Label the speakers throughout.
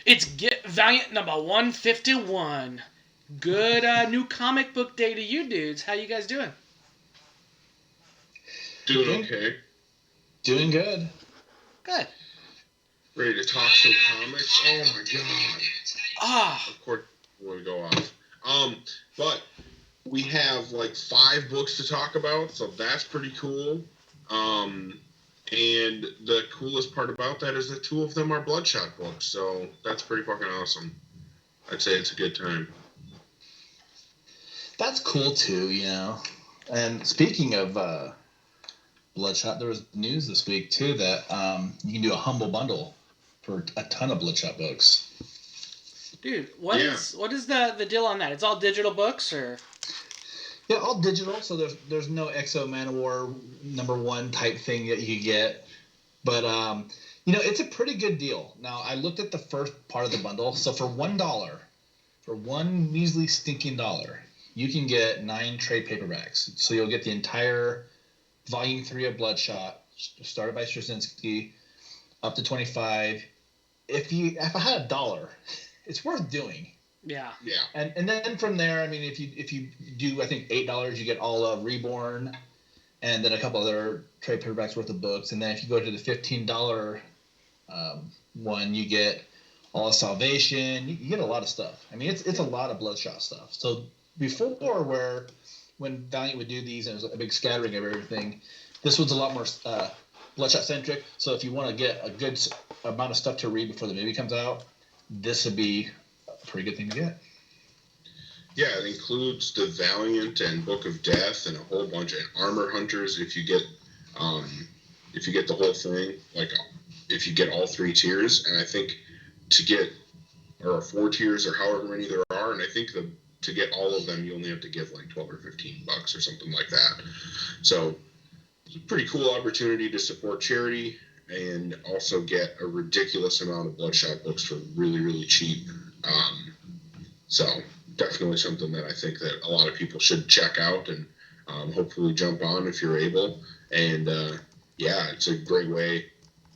Speaker 1: It's Get Valiant number 151. Good new comic book day to you dudes. How you guys doing?
Speaker 2: Doing okay.
Speaker 3: Doing good.
Speaker 1: Good.
Speaker 2: Ready to talk some comics? Oh my god. Of course we go off. But we have like 5 books to talk about, so that's pretty cool. And the coolest part about that is that 2 of them are Bloodshot books, so that's pretty fucking awesome. I'd say it's a good time.
Speaker 3: That's cool too, And speaking of Bloodshot, there was news this week too that you can do a humble bundle for a ton of Bloodshot books.
Speaker 1: Dude, what is the deal on that? It's all digital books, or?
Speaker 3: Yeah, all digital. So there's no Exo Manowar #1 type thing that you get, but it's a pretty good deal. Now I looked at the first part of the bundle. So for $1, for one measly stinking dollar, you can get 9 trade paperbacks. So you'll get the entire Volume 3 of Bloodshot, started by Straczynski, up to 25. If I had $1, it's worth doing.
Speaker 1: Yeah.
Speaker 3: And then from there, I mean, if you do, I think $8, you get all of Reborn, and then a couple other trade paperbacks worth of books. And then if you go to the $15 one, you get all of Salvation. You get a lot of stuff. I mean, it's a lot of Bloodshot stuff. So before, when Valiant would do these and it was a big scattering of everything, this was a lot more Bloodshot centric. So if you want to get a good amount of stuff to read before the movie comes out, this would be a pretty good thing to get.
Speaker 2: Yeah, it includes the Valiant and Book of Death and a whole bunch of Armor Hunters. If you get the whole thing, like if you get all 3 tiers, and I think or 4 tiers or however many there are, and I think to get all of them, you only have to give like $12 or $15 or something like that. So it's a pretty cool opportunity to support charity and also get a ridiculous amount of Bloodshot books for really, really cheap. So definitely something that I think that a lot of people should check out and hopefully jump on if you're able. And it's a great way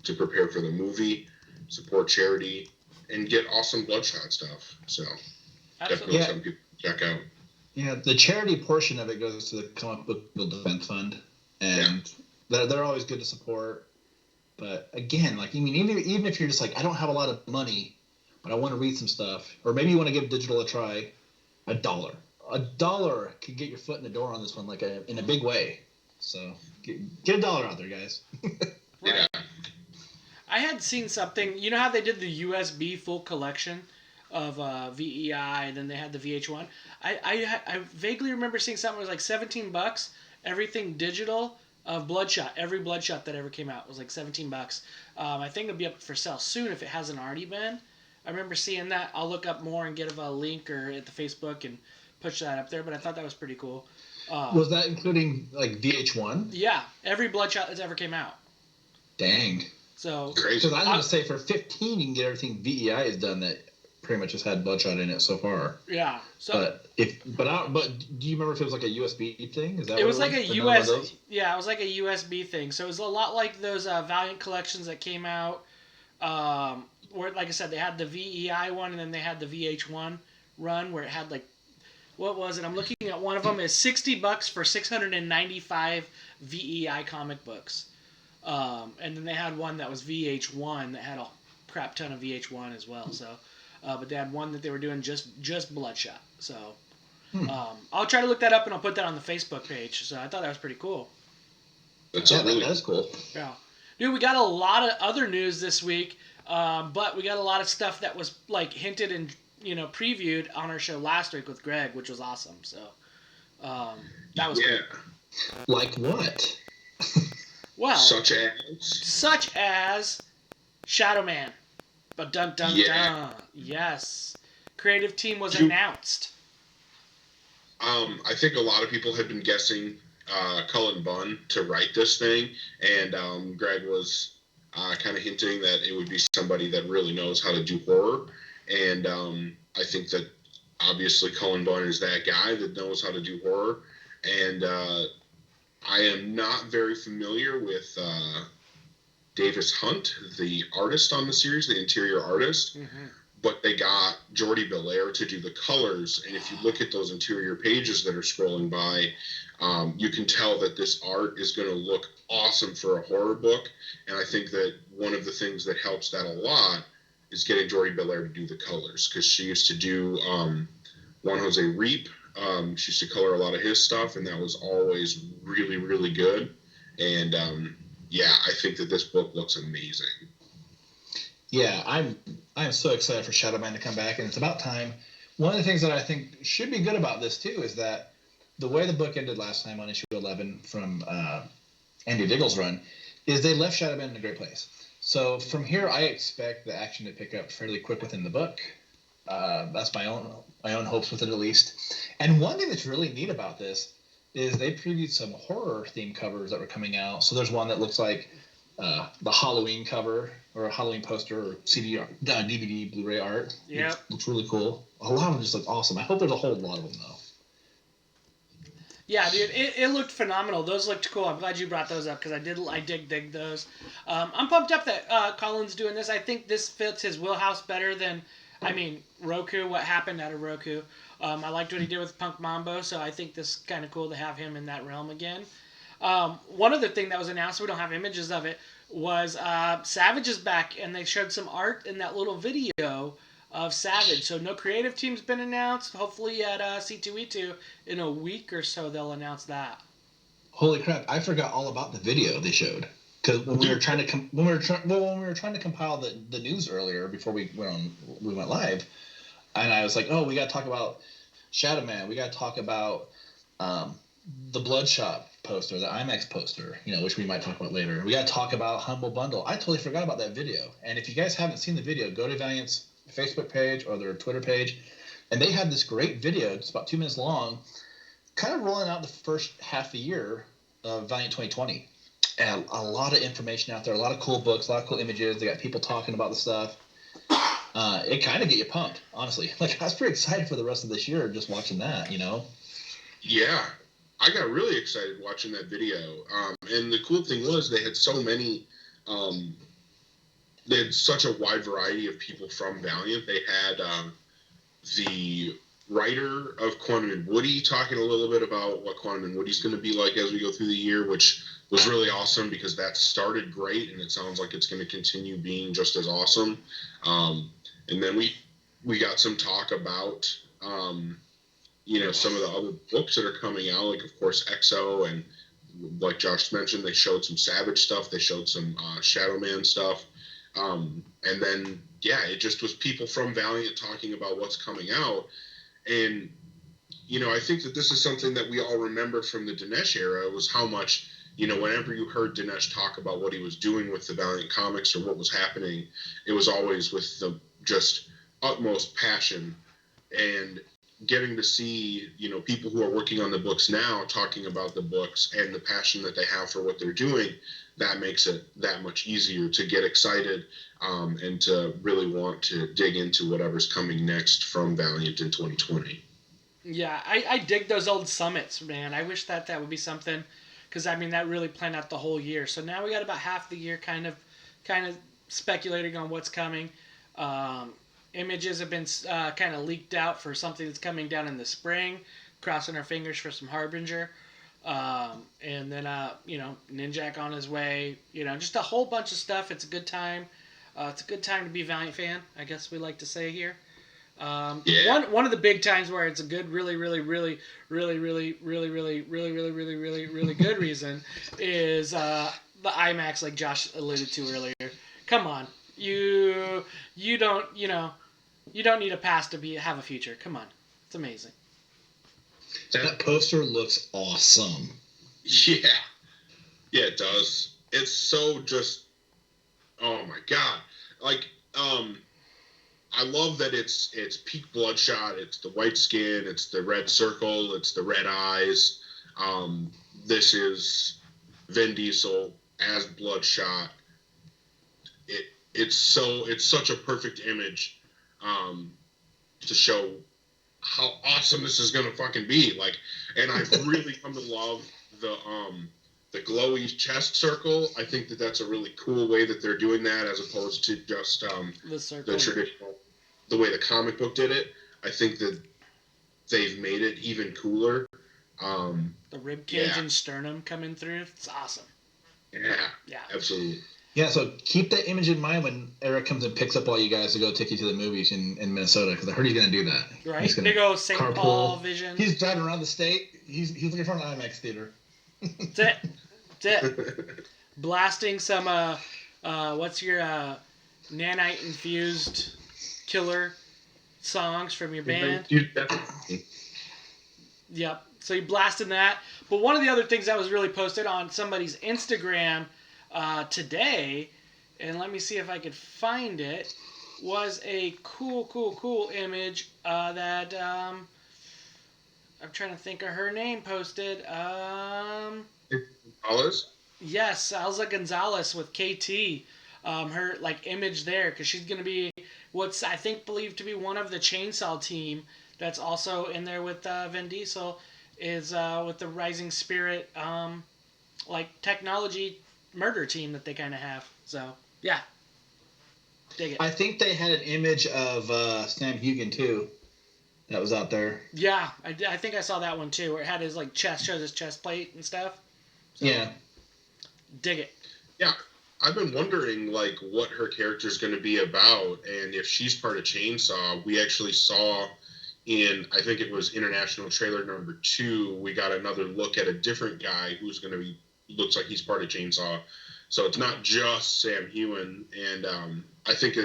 Speaker 2: to prepare for the movie, support charity, and get awesome Bloodshot stuff. So definitely something people check out.
Speaker 3: Yeah, the charity portion of it goes to the Comic Book Defense Fund, and they're always good to support. But again, like, I mean, even if you're just like, I don't have a lot of money, but I want to read some stuff, or maybe you want to give digital a try, $1 could get your foot in the door on this one, like in a big way. So get $1 out there, guys.
Speaker 2: Yeah.
Speaker 1: I had seen something. You know how they did the USB full collection of VEI, and then they had the VH1. I vaguely remember seeing something that was like $17, everything digital of Bloodshot. Every Bloodshot that ever came out was like $17. I think it'll be up for sale soon if it hasn't already been. I remember seeing that. I'll look up more and get a link or at the Facebook and push that up there. But I thought that was pretty cool.
Speaker 3: Was that including like VH1?
Speaker 1: Yeah, every Bloodshot that's ever came out.
Speaker 3: Dang.
Speaker 1: So
Speaker 3: because I was going to say for $15 you can get everything VEI has done that pretty much has had Bloodshot in it so far.
Speaker 1: Yeah. So
Speaker 3: but do you remember if it was like a USB thing? Is that
Speaker 1: it was like a USB? Yeah, it was like a USB thing. So it was a lot like those Valiant collections that came out. Where, like I said, they had the VEI one and then they had the VH1 run where it had like, what was it? I'm looking at one of them is $60 for 695 VEI comic books. And then they had one that was VH1 that had a crap ton of VH1 as well. So, but they had one that they were doing just Bloodshot. So, I'll try to look that up and I'll put that on the Facebook page. So I thought that was pretty cool.
Speaker 3: That is cool.
Speaker 1: Yeah, dude, we got a lot of other news this week, but we got a lot of stuff that was like hinted and previewed on our show last week with Greg, which was awesome. So, that was cool.
Speaker 3: Like what?
Speaker 1: Well,
Speaker 2: such
Speaker 1: as Shadow Man. But dun. Yes. Creative team was announced.
Speaker 2: I think a lot of people had been guessing Cullen Bunn to write this thing, and Greg was kind of hinting that it would be somebody that really knows how to do horror, and I think that obviously Cullen Bunn is that guy that knows how to do horror, and I am not very familiar with Davis Hunt, the artist on the series, the interior artist, but they got Jordy Belair to do the colors. And if you look at those interior pages that are scrolling by, you can tell that this art is going to look awesome for a horror book. And I think that one of the things that helps that a lot is getting Jordy Belair to do the colors, because she used to do Juan Jose Reap. She used to color a lot of his stuff, and that was always really, really good. And I think that this book looks amazing.
Speaker 3: Yeah, I'm so excited for Shadow Man to come back, and it's about time. One of the things that I think should be good about this too is that the way the book ended last time on issue 11 from Andy Diggle's run is they left Shadow Man in a great place. So from here, I expect the action to pick up fairly quick within the book. That's my own hopes with it, at least. And one thing that's really neat about this is they previewed some horror themed covers that were coming out. So there's one that looks like the Halloween cover or a Halloween poster or CD, DVD, Blu-ray art.
Speaker 1: Yeah,
Speaker 3: looks really cool. A lot of them just look awesome. I hope there's a whole lot of them though.
Speaker 1: Yeah, dude, it looked phenomenal. Those looked cool. I'm glad you brought those up because I dig those. I'm pumped up that Colin's doing this. I think this fits his wheelhouse better than, Roku. What happened out of Roku? I liked what he did with Punk Mambo, so I think this is kind of cool to have him in that realm again. One other thing that was announced, we don't have images of it, was Savage is back, and they showed some art in that little video of Savage. So no creative team's been announced. Hopefully at C2E2 in a week or so they'll announce that.
Speaker 3: Holy crap! I forgot all about the video they showed because when we were trying to compile the news earlier before we went live, and I was like, oh, we got to talk about Shadow Man. We got to talk about the Bloodshot poster, the IMAX poster, which we might talk about later. We got to talk about Humble Bundle. I totally forgot about that video. And if you guys haven't seen the video, go to Valiant's Facebook page or their Twitter page, and they had this great video. It's about 2 minutes long, kind of rolling out the first half of the year of Valiant 2020. And a lot of information out there, a lot of cool books, a lot of cool images. They got people talking about the stuff. It kind of get you pumped, honestly. Like, I was pretty excited for the rest of this year just watching that,
Speaker 2: Yeah, I got really excited watching that video. And the cool thing was they had so many, they had such a wide variety of people from Valiant. They had the writer of Quantum and Woody talking a little bit about what Quantum and Woody's going to be like as we go through the year, which was really awesome because that started great and it sounds like it's going to continue being just as awesome. And then we got some talk about some of the other books that are coming out, like of course EXO, and like Josh mentioned, they showed some Savage stuff, they showed some Shadow Man stuff, and then it just was people from Valiant talking about what's coming out. And I think that this is something that we all remember from the Dinesh era, was how much, whenever you heard Dinesh talk about what he was doing with the Valiant comics or what was happening, it was always with the just utmost passion. And getting to see, people who are working on the books now talking about the books and the passion that they have for what they're doing, that makes it that much easier to get excited and to really want to dig into whatever's coming next from Valiant in 2020.
Speaker 1: Yeah, I dig those old summits, man. I wish that would be something, because that really planned out the whole year. So now we got about half the year kind of speculating on what's coming. Images have been kind of leaked out for something that's coming down in the spring. Crossing our fingers for some Harbinger. And then, Ninjak on his way. Just a whole bunch of stuff. It's a good time. It's a good time to be a Valiant fan, I guess we like to say here. One of the big times where it's a good, really, really, really, really, really, really, really, really, really, really, really, really good reason is the IMAX, like Josh alluded to earlier. Come on, you don't need a pass to have a future. Come on, it's amazing.
Speaker 3: That poster looks awesome.
Speaker 2: Yeah, it does. It's so just, oh my god, like I love that it's peak Bloodshot. It's the white skin. It's the red circle. It's the red eyes. This is Vin Diesel as Bloodshot. It's such a perfect image to show how awesome this is gonna fucking be. Like, and I've really come to love the glowy chest circle. I think that that's a really cool way that they're doing that, as opposed to just the the way the comic book did it. I think that they've made it even cooler.
Speaker 1: The rib cage and sternum coming through. It's awesome.
Speaker 2: Yeah, absolutely.
Speaker 3: Yeah, so keep that image in mind when Eric comes and picks up all you guys to go take you to the movies in Minnesota, because I heard he's going to do that.
Speaker 1: Right? Big old St. Paul vision.
Speaker 3: He's driving around the state. He's looking for an IMAX theater.
Speaker 1: That's it. Blasting some, what's your nanite-infused killer songs from your band? Yep. So you blasted that. But one of the other things that was really posted on somebody's Instagram today, and let me see if I could find it, was a cool image that I'm trying to think of her name posted.
Speaker 2: Gonzalez?
Speaker 1: Yes, Elza Gonzalez with KT. Her image there, because she's going to be what's I think believed to be one of the Chainsaw team that's also in there with Vin Diesel, is with the Rising Spirit technology murder team that they kind of have. So yeah, dig it.
Speaker 3: I think they had an image of Sam Hugan too that was out there.
Speaker 1: Yeah, I think I saw that one too, where it had his chest, shows his chest plate and stuff. So,
Speaker 3: yeah, dig it.
Speaker 2: Yeah, I've been wondering what her character is going to be about, and if she's part of Chainsaw. We actually saw in, I think it was international trailer number 2, we got another look at a different guy who's going to be, looks like he's part of Chainsaw. So it's not just Sam Heughan. And I think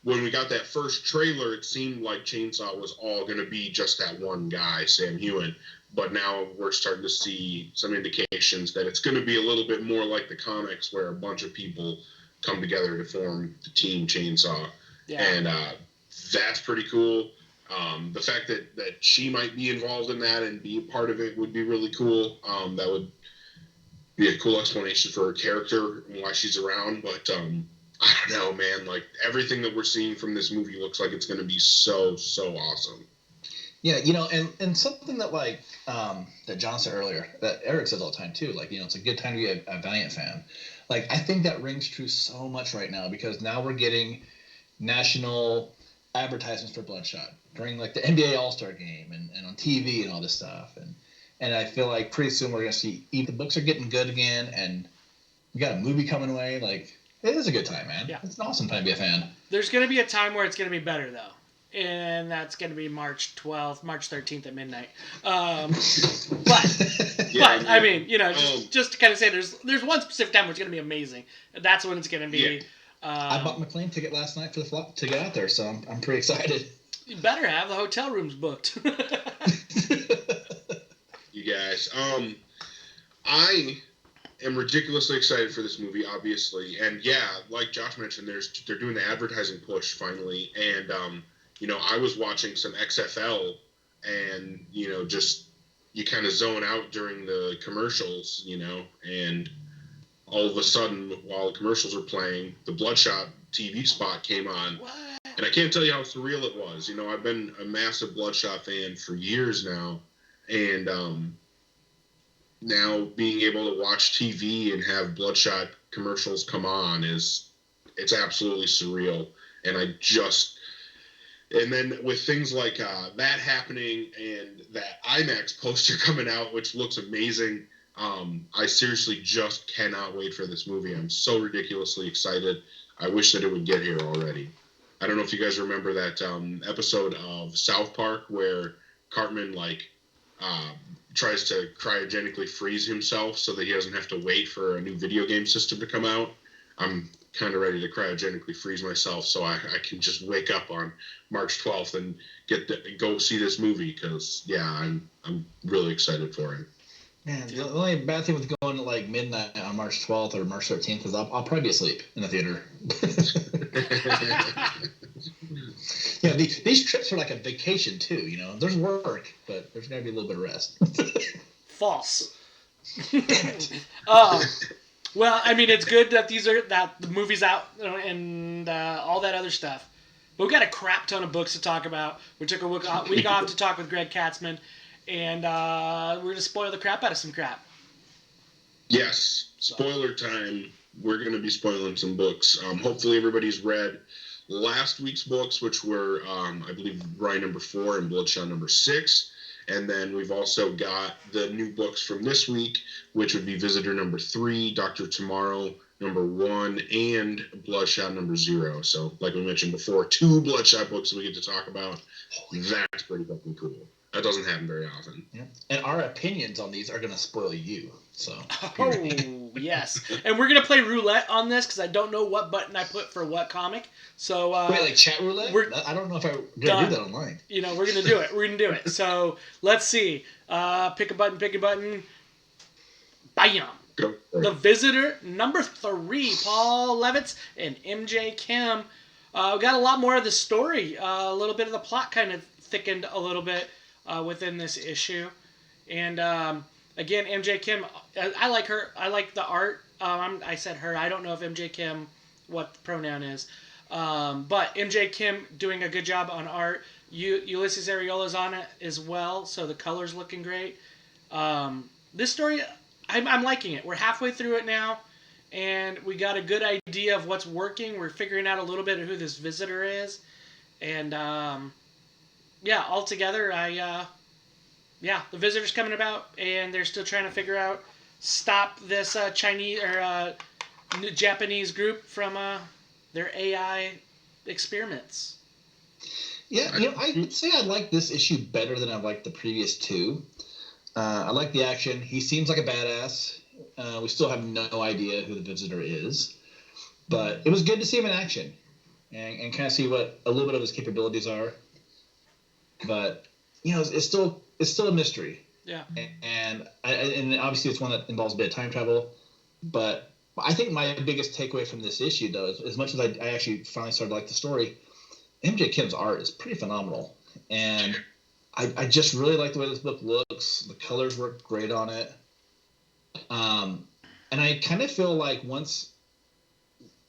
Speaker 2: when we got that first trailer, it seemed like Chainsaw was all going to be just that one guy, Sam Heughan. But now we're starting to see some indications that it's going to be a little bit more like the comics, where a bunch of people come together to form the team Chainsaw. Yeah. And that's pretty cool. The fact that she might be involved in that and be a part of it would be really cool. That would be a cool explanation for her character and why she's around. But I don't know, man. Everything that we're seeing from this movie looks like it's going to be so awesome.
Speaker 3: Yeah, and something that that John said earlier, that Eric says all the time too. It's a good time to be a Valiant fan. I think that rings true so much right now, because now we're getting national advertisements for Bloodshot during the NBA All-Star game and on TV and all this stuff, and I feel like pretty soon we're gonna see the books are getting good again, and we got a movie coming away. It is a good time, man. Yeah. It's an awesome time to be a fan.
Speaker 1: There's gonna be a time where it's gonna be better though, and that's gonna be March 12th, March 13th at midnight. But I mean, just to kind of say, there's one specific time where it's gonna be amazing. That's when it's gonna be.
Speaker 3: Yeah. I bought my plane ticket last night for the flight to get out there, so I'm pretty excited.
Speaker 1: You better have the hotel rooms booked.
Speaker 2: You guys, I am ridiculously excited for this movie, obviously, and yeah, like Josh mentioned, they're doing the advertising push finally, and I was watching some XFL, and just you kind of zone out during the commercials, and all of a sudden, while the commercials are playing, the Bloodshot TV spot came on. What? And I can't tell you how surreal it was. I've been a massive Bloodshot fan for years now. And now being able to watch TV and have Bloodshot commercials come on it's absolutely surreal. And and then with things like that happening and that IMAX poster coming out, which looks amazing, I seriously just cannot wait for this movie. I'm so ridiculously excited. I wish that it would get here already. I don't know if you guys remember that episode of South Park where Cartman tries to cryogenically freeze himself so that he doesn't have to wait for a new video game system to come out. I'm kind of ready to cryogenically freeze myself so I can just wake up on March 12th and go see this movie, because yeah, I'm really excited for it.
Speaker 3: Man, the only bad thing with going to midnight on March 12th or March 13th is I'll probably be asleep in the theater. Yeah, these trips are like a vacation too. There's work, but there's got to be a little bit of rest.
Speaker 1: False. Damn it. Well, I mean, it's good that the movie's out and all that other stuff. But we got a crap ton of books to talk about. We took a week off to talk with Greg Katzman. And we're going to spoil the crap out of some crap.
Speaker 2: Yes. Spoiler time. We're going to be spoiling some books. Hopefully everybody's read last week's books, which were, I believe, Rye number 4 and Bloodshot number 6. And then we've also got the new books from this week, which would be Visitor number 3, Dr. Tomorrow number 1, and Bloodshot number 0. So, like we mentioned before, 2 Bloodshot books that we get to talk about. That's pretty fucking cool. That doesn't happen very often.
Speaker 3: Yeah. And our opinions on these are going to spoil you. So.
Speaker 1: Oh, yes. And we're going to play roulette on this because I don't know what button I put for what comic. So
Speaker 3: wait, like chat roulette? I don't know if I'm going to do that online.
Speaker 1: You know, we're going to do it. We're going to do it. So let's see. Pick a button. Bam.
Speaker 2: Go.
Speaker 1: The Visitor, number 3, Paul Levitz and MJ Kim. We got a lot more of the story. A little bit of the plot kind of thickened a little bit within this issue. And again, MJ Kim, I like her. I like the art. I said her. I don't know if MJ Kim, what the pronoun is. But MJ Kim doing a good job on art. Ulysses Areola's on it as well, so the color's looking great. This story, I'm liking it. We're halfway through it now, and we got a good idea of what's working. We're figuring out a little bit of who this Visitor is. And, yeah, altogether, the Visitor's coming about, and they're still trying to stop this Chinese or Japanese group from their AI experiments.
Speaker 3: Yeah, I would say I like this issue better than I liked the previous 2. I like the action. He seems like a badass. We still have no idea who the Visitor is, but it was good to see him in action and kind of see what a little bit of his capabilities are. But it's still a mystery.
Speaker 1: Yeah.
Speaker 3: And obviously it's one that involves a bit of time travel. But I think my biggest takeaway from this issue, though, is as much as I actually finally started to like the story, MJ Kim's art is pretty phenomenal. And I just really like the way this book looks. The colors work great on it. And I kind of feel like once,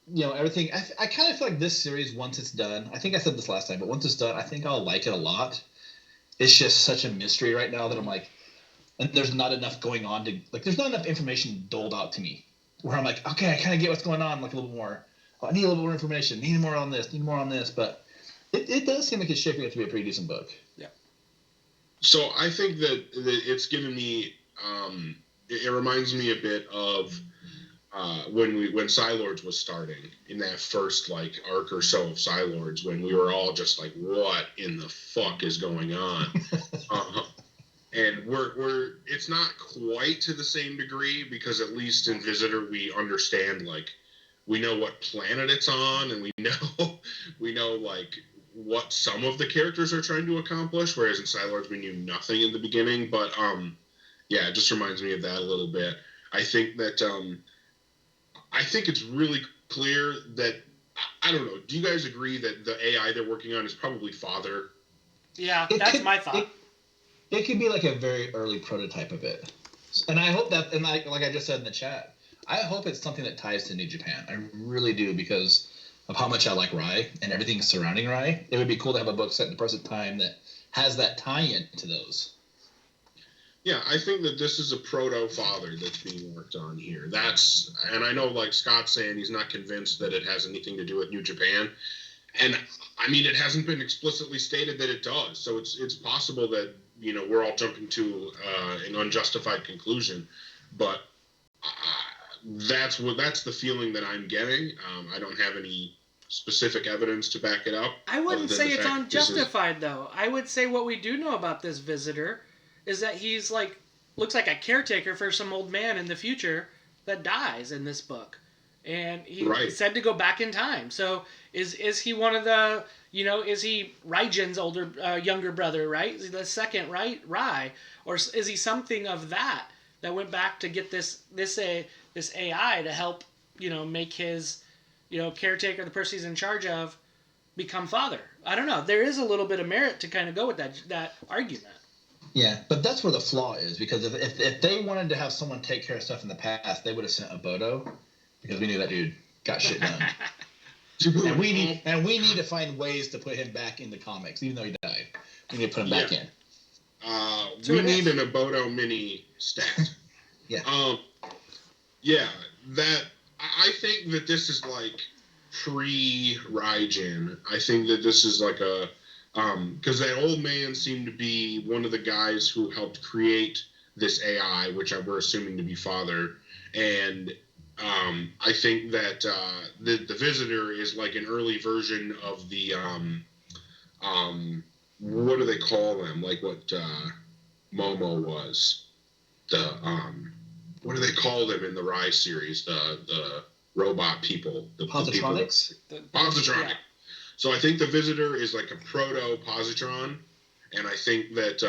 Speaker 3: everything, I kind of feel like this series, once it's done, I think I said this last time, but once it's done, I think I'll like it a lot. It's just such a mystery right now that I'm like, and there's not enough going on there's not enough information doled out to me where I'm like, okay, I kind of get what's going on, like a little bit more. Oh, I need a little more information, need more on this, but it does seem like it's shaping up to be a pretty decent book.
Speaker 1: Yeah.
Speaker 2: So I think that it's given me, it reminds me a bit of when Psylords was starting in that first arc or so of Psylords, when we were all just like, what in the fuck is going on? And it's not quite to the same degree, because at least in Visitor we understand, we know what planet it's on, and we know what some of the characters are trying to accomplish, whereas in Psylords we knew nothing in the beginning. But yeah, it just reminds me of that a little bit. I think that I think it's really clear that, I don't know, do you guys agree that the AI they're working on is probably Father?
Speaker 1: Yeah, that's my thought.
Speaker 3: It could be a very early prototype of it. And I hope that, and like I just said in the chat, I hope it's something that ties to New Japan. I really do, because of how much I like Rai and everything surrounding Rai. It would be cool to have a book set in the present time that has that tie-in to those.
Speaker 2: Yeah, I think that this is a proto-Father that's being worked on here. And I know, Scott's saying he's not convinced that it has anything to do with New Japan. And, I mean, it hasn't been explicitly stated that it does. So it's possible that, we're all jumping to an unjustified conclusion. But that's the feeling that I'm getting. I don't have any specific evidence to back it up.
Speaker 1: I wouldn't say it's unjustified, though. I would say what we do know about this Visitor is that he's looks like a caretaker for some old man in the future that dies in this book. And he's said to go back in time. So is he one of the, is he Raigen's younger brother, right? Is he the second, right? Rai? Or is he something of that went back to get this AI to help, make his, caretaker, the person he's in charge of, become Father? I don't know. There is a little bit of merit to kind of go with that argument.
Speaker 3: Yeah, but that's where the flaw is, because if they wanted to have someone take care of stuff in the past, they would have sent Obodo, because we knew that dude got shit done. and we need to find ways to put him back in the comics, even though he died. We need to put him back in.
Speaker 2: We need an Obodo mini stat.
Speaker 3: Yeah.
Speaker 2: Yeah, that I think that this is pre-Raijin. I think that this is like a because that old man seemed to be one of the guys who helped create this AI, which we're assuming to be Father, and I think that the Visitor is like an early version of the what do they call them? Like what Momo was. The what do they call them in the Rise series? The robot people. The
Speaker 3: Positronics?
Speaker 2: Positronic. Yeah. So I think the Visitor is like a proto-positron, and I think that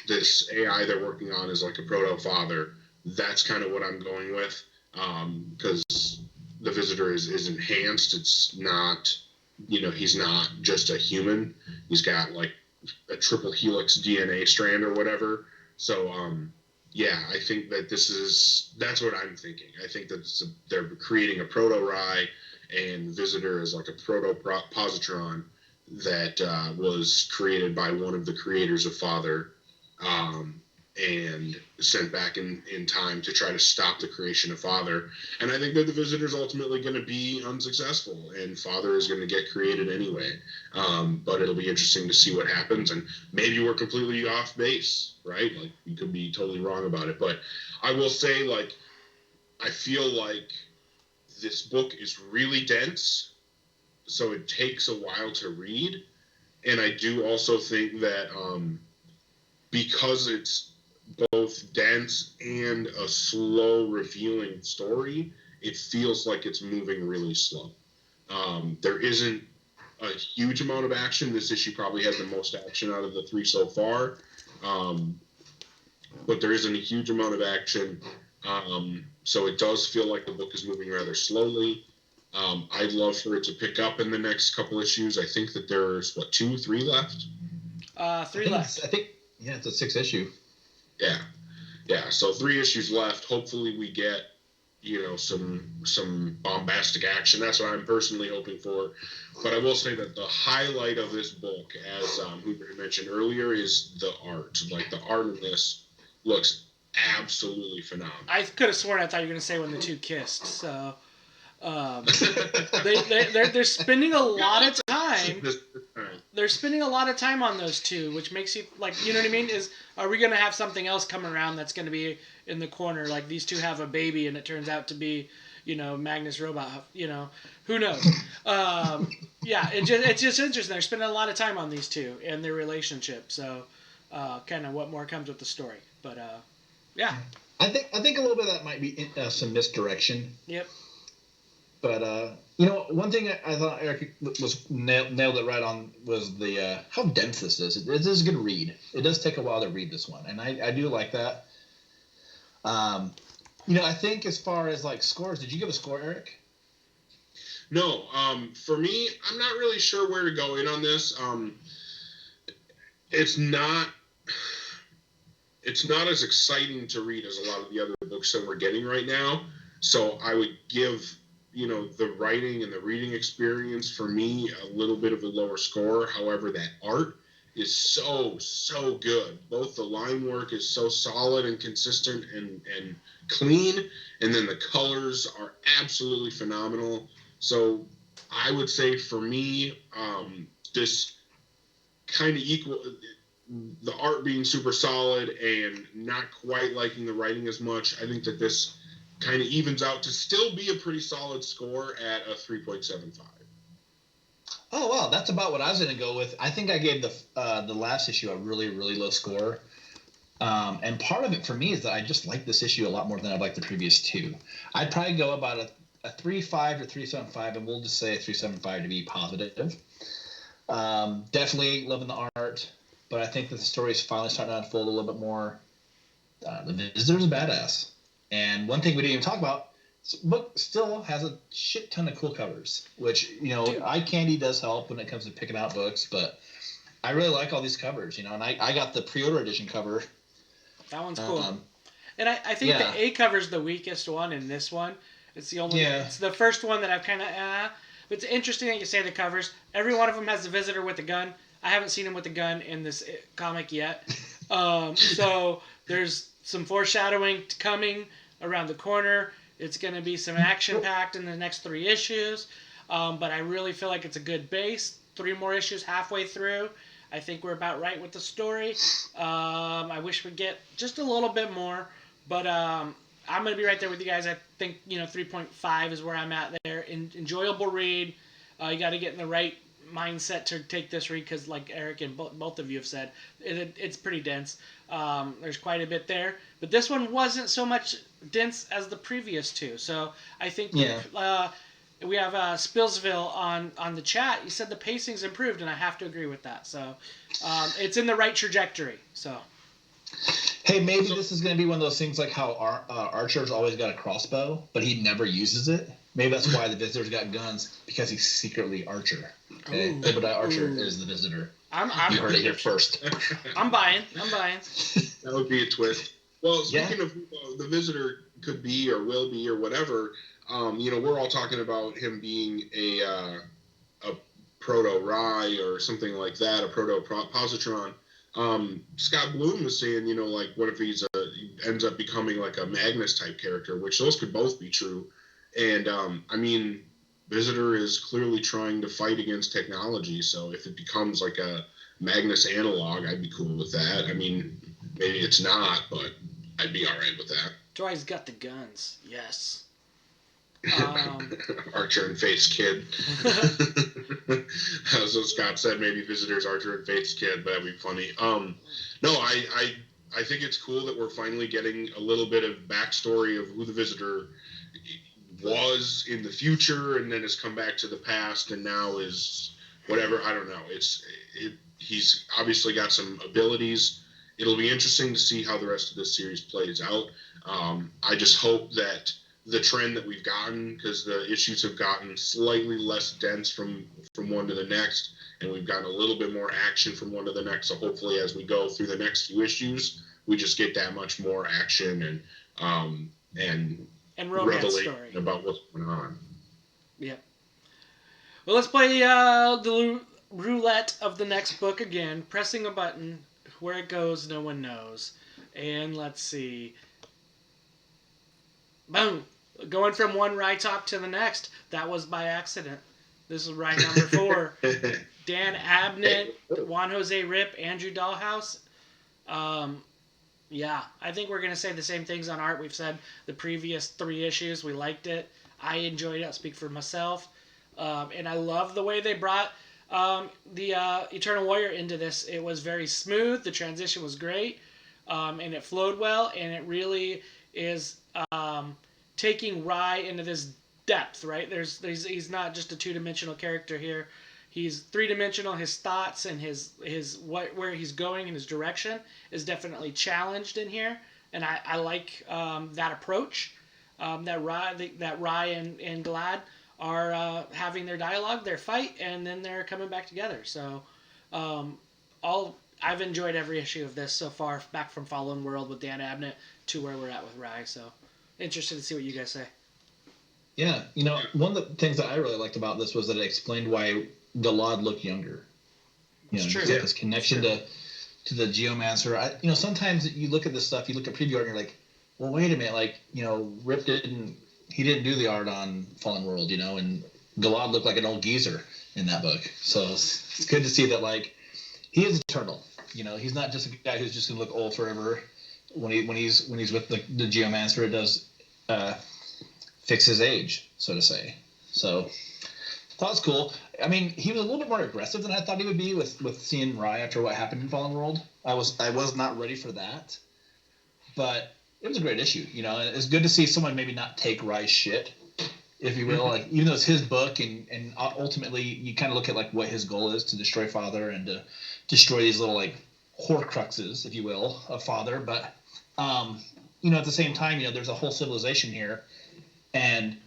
Speaker 2: this AI they're working on is like a proto-father. That's kind of what I'm going with, because the Visitor is enhanced. It's not, he's not just a human. He's got like a triple helix DNA strand or whatever. So, yeah, I think that that's what I'm thinking. I think that they're creating a proto-Rai, and Visitor is like a proto-positron that was created by one of the creators of Father, and sent back in time to try to stop the creation of Father. And I think that the Visitor is ultimately going to be unsuccessful, and Father is going to get created anyway. But it'll be interesting to see what happens, and maybe we're completely off base, right? Like, we could be totally wrong about it. But I will say, like, I feel like this book is really dense, so it takes a while to read. And I do also think that because it's both dense and a slow revealing story, it feels like it's moving really slow. There isn't a huge amount of action. This issue probably has the most action out of the 3 so far, but there isn't a huge amount of action, so it does feel like the book is moving rather slowly. I'd love for it to pick up in the next couple issues. I think that there's 2, 3 left.
Speaker 1: 3 left.
Speaker 3: I think it's a 6 issue.
Speaker 2: Yeah. So 3 issues left. Hopefully we get, some bombastic action. That's what I'm personally hoping for. But I will say that the highlight of this book, as Hooser mentioned earlier, is the art. Like, the art in this looks absolutely phenomenal.
Speaker 1: I could have sworn I thought you were going to say when the two kissed. So they're spending a lot of time. They're spending a lot of time on those two, which makes you, like, you know what I mean? Are we going to have something else come around that's going to be in the corner? Like, these two have a baby and it turns out to be, Magnus Robot, who knows? Yeah, it's just interesting. They're spending a lot of time on these two and their relationship. So, kind of what more comes with the story. But, yeah.
Speaker 3: I think a little bit of that might be some misdirection.
Speaker 1: Yep.
Speaker 3: But, one thing I thought Eric was nailed it right on was the how dense this is. It is a good read. It does take a while to read this one, and I do like that. I think as far as, like, scores, did you give a score, Eric?
Speaker 2: No. For me, I'm not really sure where to go in on this. It's not as exciting to read as a lot of the other books that we're getting right now. So I would give the writing and the reading experience, for me, a little bit of a lower score. However, that art is so good. Both the line work is so solid and consistent and clean, and then the colors are absolutely phenomenal. So I would say, for me, this kind of equal the art being super solid and not quite liking the writing as much. I think that this kind of evens out to still be a pretty solid score at a 3.75.
Speaker 3: Oh, wow. That's about what I was going to go with. I think I gave the last issue a really, really low score. And part of it for me is that I just like this issue a lot more than I like the previous 2. I'd probably go about a 3.5 to 3.75, and we'll just say a 3.75 to be positive. Definitely loving the art, but I think that the story is finally starting to unfold a little bit more. The Visitor's a badass. And one thing we didn't even talk about, this book still has a shit ton of cool covers, which, eye candy does help when it comes to picking out books, but I really like all these covers, and I got the pre-order edition cover.
Speaker 1: That one's cool. And I think the A cover's the weakest one in this one. It's the only it's the first one that I've kind of but it's interesting that you say the covers. Every one of them has the Visitor with a gun. I haven't seen him with a gun in this comic yet. So there's some foreshadowing coming around the corner. It's going to be some action-packed in the next 3 issues. but I really feel like it's a good base. 3 more issues halfway through. I think we're about right with the story. I wish we'd get just a little bit more, but I'm going to be right there with you guys. I think 3.5 is where I'm at there. Enjoyable read. You got to get in the right mindset to take this read because, like Eric and both of you have said, it's pretty dense. There's quite a bit there, but this one wasn't so much dense as the previous two. So I think we have Spillsville on the chat. You said the pacing's improved, and I have to agree with that. So it's in the right trajectory. So.
Speaker 3: Hey, maybe this is going to be one of those things like how Archer's always got a crossbow, but he never uses it. Maybe that's why the Visitor's got guns, because he's secretly Archer. Okay? Obadiah Archer is the Visitor. You heard it here first.
Speaker 1: I'm buying.
Speaker 2: That would be a twist. Well, speaking of who the Visitor could be or will be or whatever, we're all talking about him being a proto-Rye or something like that, a proto-positron. Scott Bloom was saying, what if he ends up becoming like a Magnus type character, which those could both be true. And, Visitor is clearly trying to fight against technology, so if it becomes like a Magnus analog, I'd be cool with that. I mean, maybe it's not, but I'd be all right with that.
Speaker 1: Troy's got the guns. Yes.
Speaker 2: Archer and Faith's kid. As Scott said, maybe Visitor's Archer and Faith's kid, but that'd be funny. No, I think it's cool that we're finally getting a little bit of backstory of who the Visitor was in the future, and then has come back to the past, and now is whatever. I don't know. He's obviously got some abilities. It'll be interesting to see how the rest of this series plays out. I just hope that the trend that we've gotten, because the issues have gotten slightly less dense from one to the next, and we've gotten a little bit more action from one to the next. So hopefully, as we go through the next few issues, we just get that much more action and revelation about what's going on.
Speaker 1: Yep. Well, let's play the roulette of the next book again. Pressing a button, where it goes, no one knows. And let's see. Boom. Going from one Rye top to the next. That was by accident. This is Rye number 4. Dan Abnett, Juan Jose Rip, Andrew Dahlhaus. Yeah, I think we're going to say the same things on art. We've said the previous 3 issues. We liked it. I enjoyed it. I'll speak for myself. And I love the way they brought the Eternal Warrior into this. It was very smooth. The transition was great. And it flowed well. And it really is taking Rye into this depth, right? He's not just a 2-dimensional character here. He's 3-dimensional. His thoughts and his where he's going and his direction is definitely challenged in here, and I like that approach. That Rye and Glad are having their dialogue, their fight, and then they're coming back together. So, I've enjoyed every issue of this so far, back from Fallen World with Dan Abnett to where we're at with Rye. So, interested to see what you guys say.
Speaker 3: Yeah, one of the things that I really liked about this was that it explained why Galad looked younger.
Speaker 1: It's true.
Speaker 3: He's got this connection to the Geomancer. Sometimes you look at this stuff, you look at preview art, and you're like, well, wait a minute, Rip didn't do the art on Fallen World, and Galad looked like an old geezer in that book. So it's good to see that, he is eternal. He's not just a guy who's just gonna look old forever. When he's with the Geomancer, it does fix his age, so to say. So that was cool. I mean, he was a little bit more aggressive than I thought he would be with seeing Rye after what happened in Fallen World. I was not ready for that, but it was a great issue. It's good to see someone maybe not take Rye's shit, if you will. Even though it's his book, and ultimately you kind of look at what his goal is, to destroy Father and to destroy these little Horcruxes, if you will, of Father. But at the same time, there's a whole civilization here, and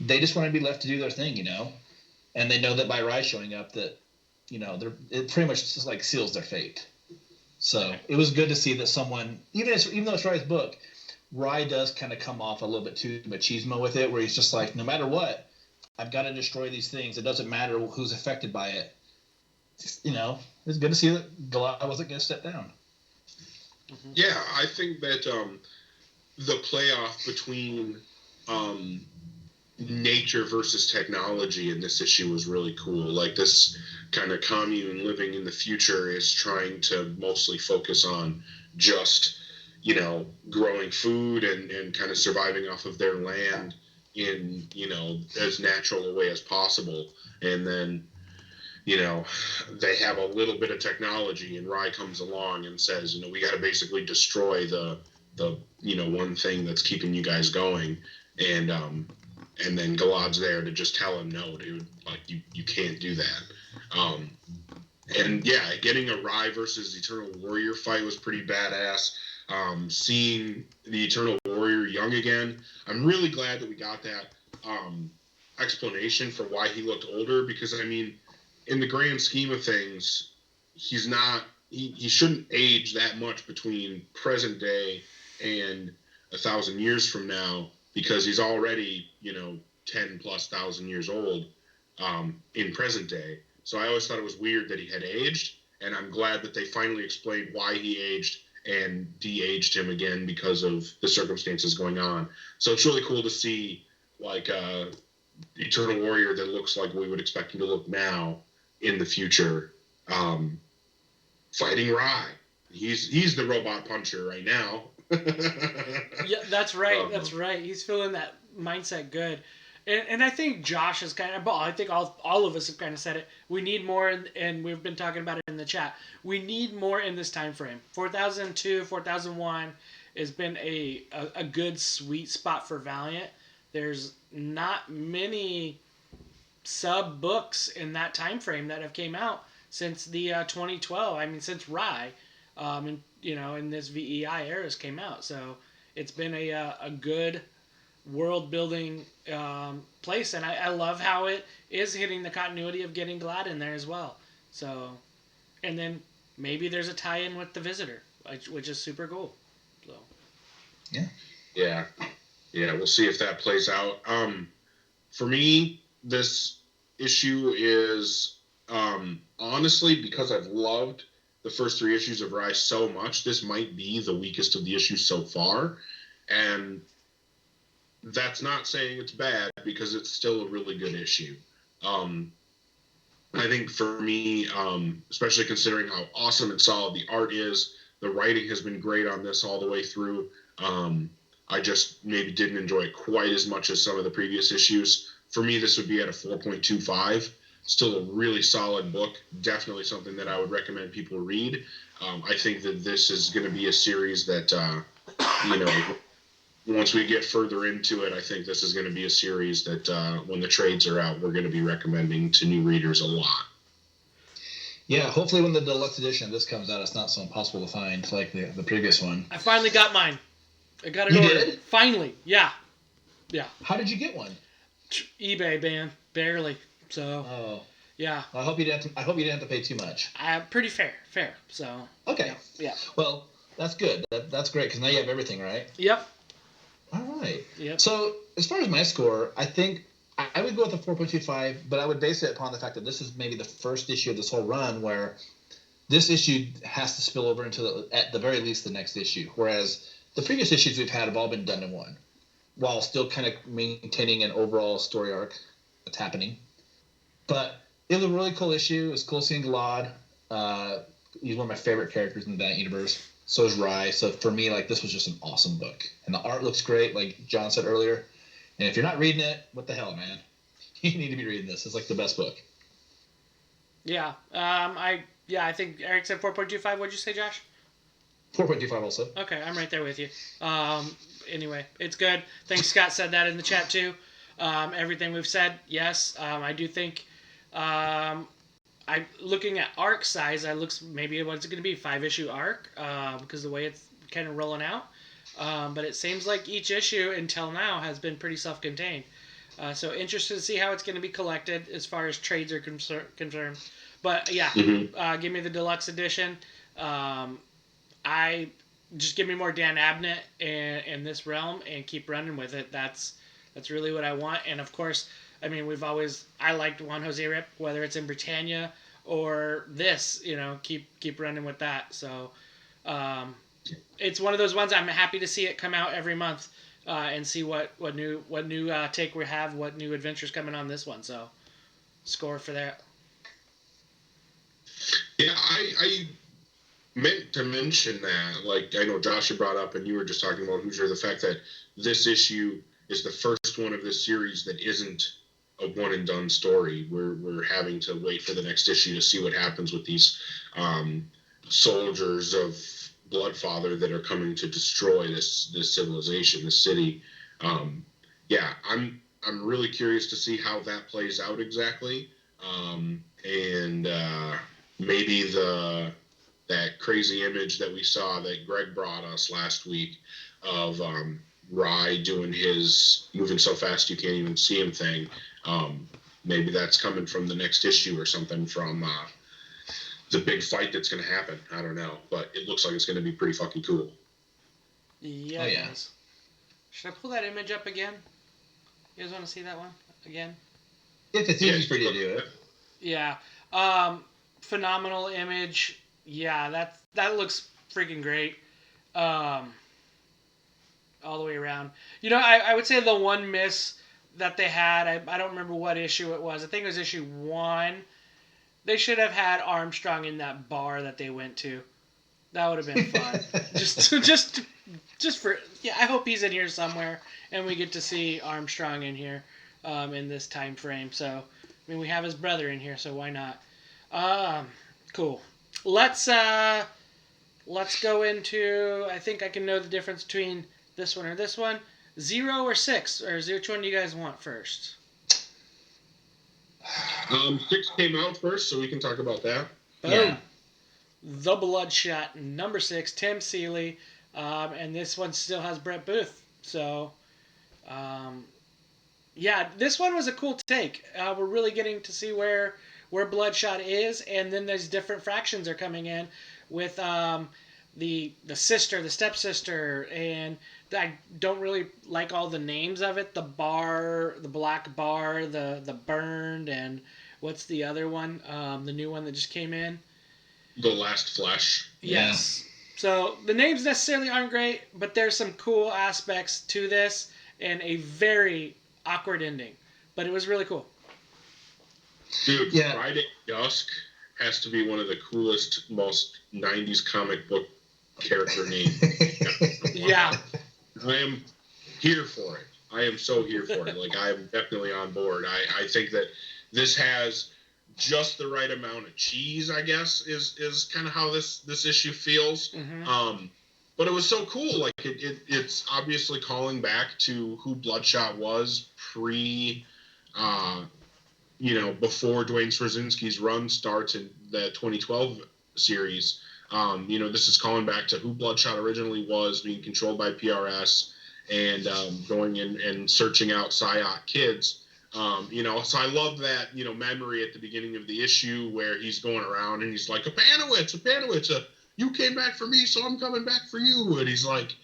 Speaker 3: they just want to be left to do their thing, and they know that by Rye showing up, that it pretty much just seals their fate. So it was good to see that someone, even though it's Rye's book, Rye does kind of come off a little bit too machismo with it, where he's just no matter what, I've got to destroy these things. It doesn't matter who's affected by it. It's good to see that Galad wasn't going to step down.
Speaker 2: Yeah, I think that the playoff between nature versus technology in this issue was really cool. Like, this kind of commune living in the future is trying to mostly focus on just, growing food and kind of surviving off of their land in, as natural a way as possible. And then, they have a little bit of technology, and Rye comes along and says, we got to basically destroy the one thing that's keeping you guys going. And then Galad's there to just tell him, no, dude, like, you can't do that. And yeah, getting a Rye versus Eternal Warrior fight was pretty badass. Seeing the Eternal Warrior young again, I'm really glad that we got that explanation for why he looked older, because, I mean, in the grand scheme of things, he's not, he shouldn't age that much between present day and 1,000 years from now, because he's already, 10 plus thousand years old in present day. So I always thought it was weird that he had aged, and I'm glad that they finally explained why he aged and de-aged him again because of the circumstances going on. So it's really cool to see, like, Eternal Warrior that looks like we would expect him to look now in the future, fighting Rye. He's the robot puncher right now.
Speaker 1: Yeah, that's right. That's right. He's feeling that mindset good. And I think Josh has kind of, I think all of us have kind of said it. We need more, and we've been talking about it in the chat. We need more in this time frame. 4002, 4001 has been a good sweet spot for Valiant. There's not many sub books in that time frame that have came out since the 2012. I mean, since Rye, in this VEI eras came out. So it's been a good world building place, and I love how it is hitting the continuity of getting Glad in there as well. So, and then maybe there's a tie-in with the Visitor, which is super cool. So,
Speaker 2: yeah, we'll see if that plays out. For me, this issue is honestly, because I've loved the first 3 issues of Rise so much, this might be the weakest of the issues so far, and that's not saying it's bad, because it's still a really good issue. I think for me, especially considering how awesome and solid the art is, the writing has been great on this all the way through. I just maybe didn't enjoy it quite as much as some of the previous issues. For me, this would be at a 4.25. Still a really solid book. Definitely something that I would recommend people read. I think that this is going to be a series that, once we get further into it, I think this is going to be a series that when the trades are out, we're going to be recommending to new readers a lot.
Speaker 3: Yeah, hopefully when the deluxe edition of this comes out, it's not so impossible to find like the previous one.
Speaker 1: I finally got mine. I got it
Speaker 3: ordered.
Speaker 1: You did? Finally, yeah.
Speaker 3: How did you get one?
Speaker 1: eBay, man, barely. So.
Speaker 3: Oh.
Speaker 1: Yeah.
Speaker 3: Well, I hope you didn't have to pay too much.
Speaker 1: Pretty fair. So.
Speaker 3: Okay.
Speaker 1: Yeah.
Speaker 3: Well, that's good. That's great, because now you have everything, right?
Speaker 1: Yep.
Speaker 3: All right.
Speaker 1: Yep.
Speaker 3: So as far as my score, I think I would go with a 4.25, but I would base it upon the fact that this is maybe the first issue of this whole run where this issue has to spill over into at the very least the next issue, whereas the previous issues we've had have all been done in one, while still kind of maintaining an overall story arc that's happening. But it was a really cool issue. It was cool seeing Glad. He's one of my favorite characters in the Valiant universe. So is Rye. So for me, like, this was just an awesome book. And the art looks great, like John said earlier. And if you're not reading it, what the hell, man? You need to be reading this. It's like the best book.
Speaker 1: Yeah. I think Eric said 4.25. What'd you say, Josh?
Speaker 3: 4.25 also.
Speaker 1: Okay, I'm right there with you. Anyway, it's good. Thanks, Scott said that in the chat too. Everything we've said, yes. I do think looking at arc size, maybe what's it going to be, 5-issue arc, because the way it's kind of rolling out. But it seems like each issue until now has been pretty self-contained. So interested to see how it's going to be collected as far as trades are concerned. But yeah, give me the deluxe edition. I just give me more Dan Abnett in this realm and keep running with it. That's really what I want. And of course, I mean, I liked Juan Jose Rip, whether it's in Britannia or this, keep running with that. So, it's one of those ones I'm happy to see it come out every month. and see what new take we have, what new adventures coming on this one. So, score for that.
Speaker 2: Yeah, I meant to mention that. Like, I know Josh had brought up, and you were just talking about Hooser, the fact that this issue is the first one of this series that isn't a one and done story. We're having to wait for the next issue to see what happens with these soldiers of Bloodfather that are coming to destroy this civilization, this city. Yeah, I'm really curious to see how that plays out exactly, and maybe that crazy image that we saw that Greg brought us last week of Rye doing his moving so fast you can't even see him thing. Maybe that's coming from the next issue or something from the big fight that's going to happen. I don't know, but it looks like it's going to be pretty fucking cool.
Speaker 1: Yeah. Oh, yeah. Should I pull that image up again? You guys want to see that one again?
Speaker 3: If it's easy for you to do it.
Speaker 1: Yeah. Phenomenal image. Yeah, that looks freaking great. All the way around. You know, I would say the one miss that they had, I don't remember what issue it was. I think it was issue 1. They should have had Armstrong in that bar that they went to. That would have been fun. just for, yeah, I hope he's in here somewhere and we get to see Armstrong in here in this time frame. So, I mean, we have his brother in here, so why not? Cool. Let's go into, I think I can know the difference between this one or this one. 0 or 6, or which one do you guys want first?
Speaker 2: 6 came out first, so we can talk about that.
Speaker 1: Yeah. The Bloodshot, number 6, Tim Seeley, and this one still has Brett Booth. So, yeah, this one was a cool take. We're really getting to see where Bloodshot is, and then there's different fractions are coming in with the sister, the stepsister, and I don't really like all the names of it. The bar, the black bar, the burned, and what's the other one? The new one that just came in.
Speaker 2: The Last Flesh.
Speaker 1: Yes. Yeah. So the names necessarily aren't great, but there's some cool aspects to this, and a very awkward ending. But it was really cool.
Speaker 2: Dude, yeah. Friday Dusk has to be one of the coolest, most 90s comic book character names.
Speaker 1: Yeah.
Speaker 2: I am here for it. I am so here for it. Like, I am definitely on board. I think that this has just the right amount of cheese, I guess, is kind of how this issue feels. Mm-hmm. But it was so cool. Like, it's obviously calling back to who Bloodshot was before Dwayne Straczynski's run starts in the 2012 series. This is calling back to who Bloodshot originally was, being controlled by PRS, and going in and searching out PSYOP kids. So I love that, memory at the beginning of the issue where he's going around and he's like, Apanowitz, you came back for me, so I'm coming back for you. And he's like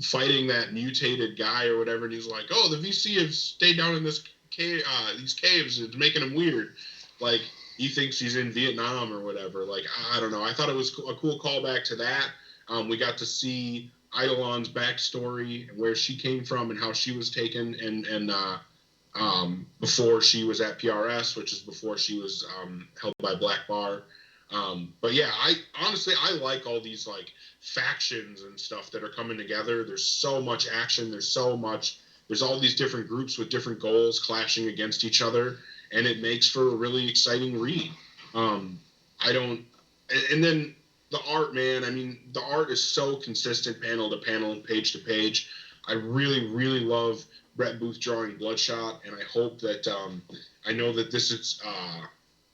Speaker 2: fighting that mutated guy or whatever, and he's like, oh, the VC have stayed down in this cave, these caves. It's making him weird. Like, he thinks he's in Vietnam or whatever. Like, I don't know. I thought it was a cool callback to that. We got to see Eidolon's backstory and where she came from and how she was taken and before she was at PRS, which is before she was held by Black Bar. But yeah, I like all these like factions and stuff that are coming together. There's so much action. There's all these different groups with different goals clashing against each other, and it makes for a really exciting read. And then the art, man. I mean, the art is so consistent, panel to panel, page to page. I really, really love Brett Booth drawing Bloodshot, and I hope that I know that this is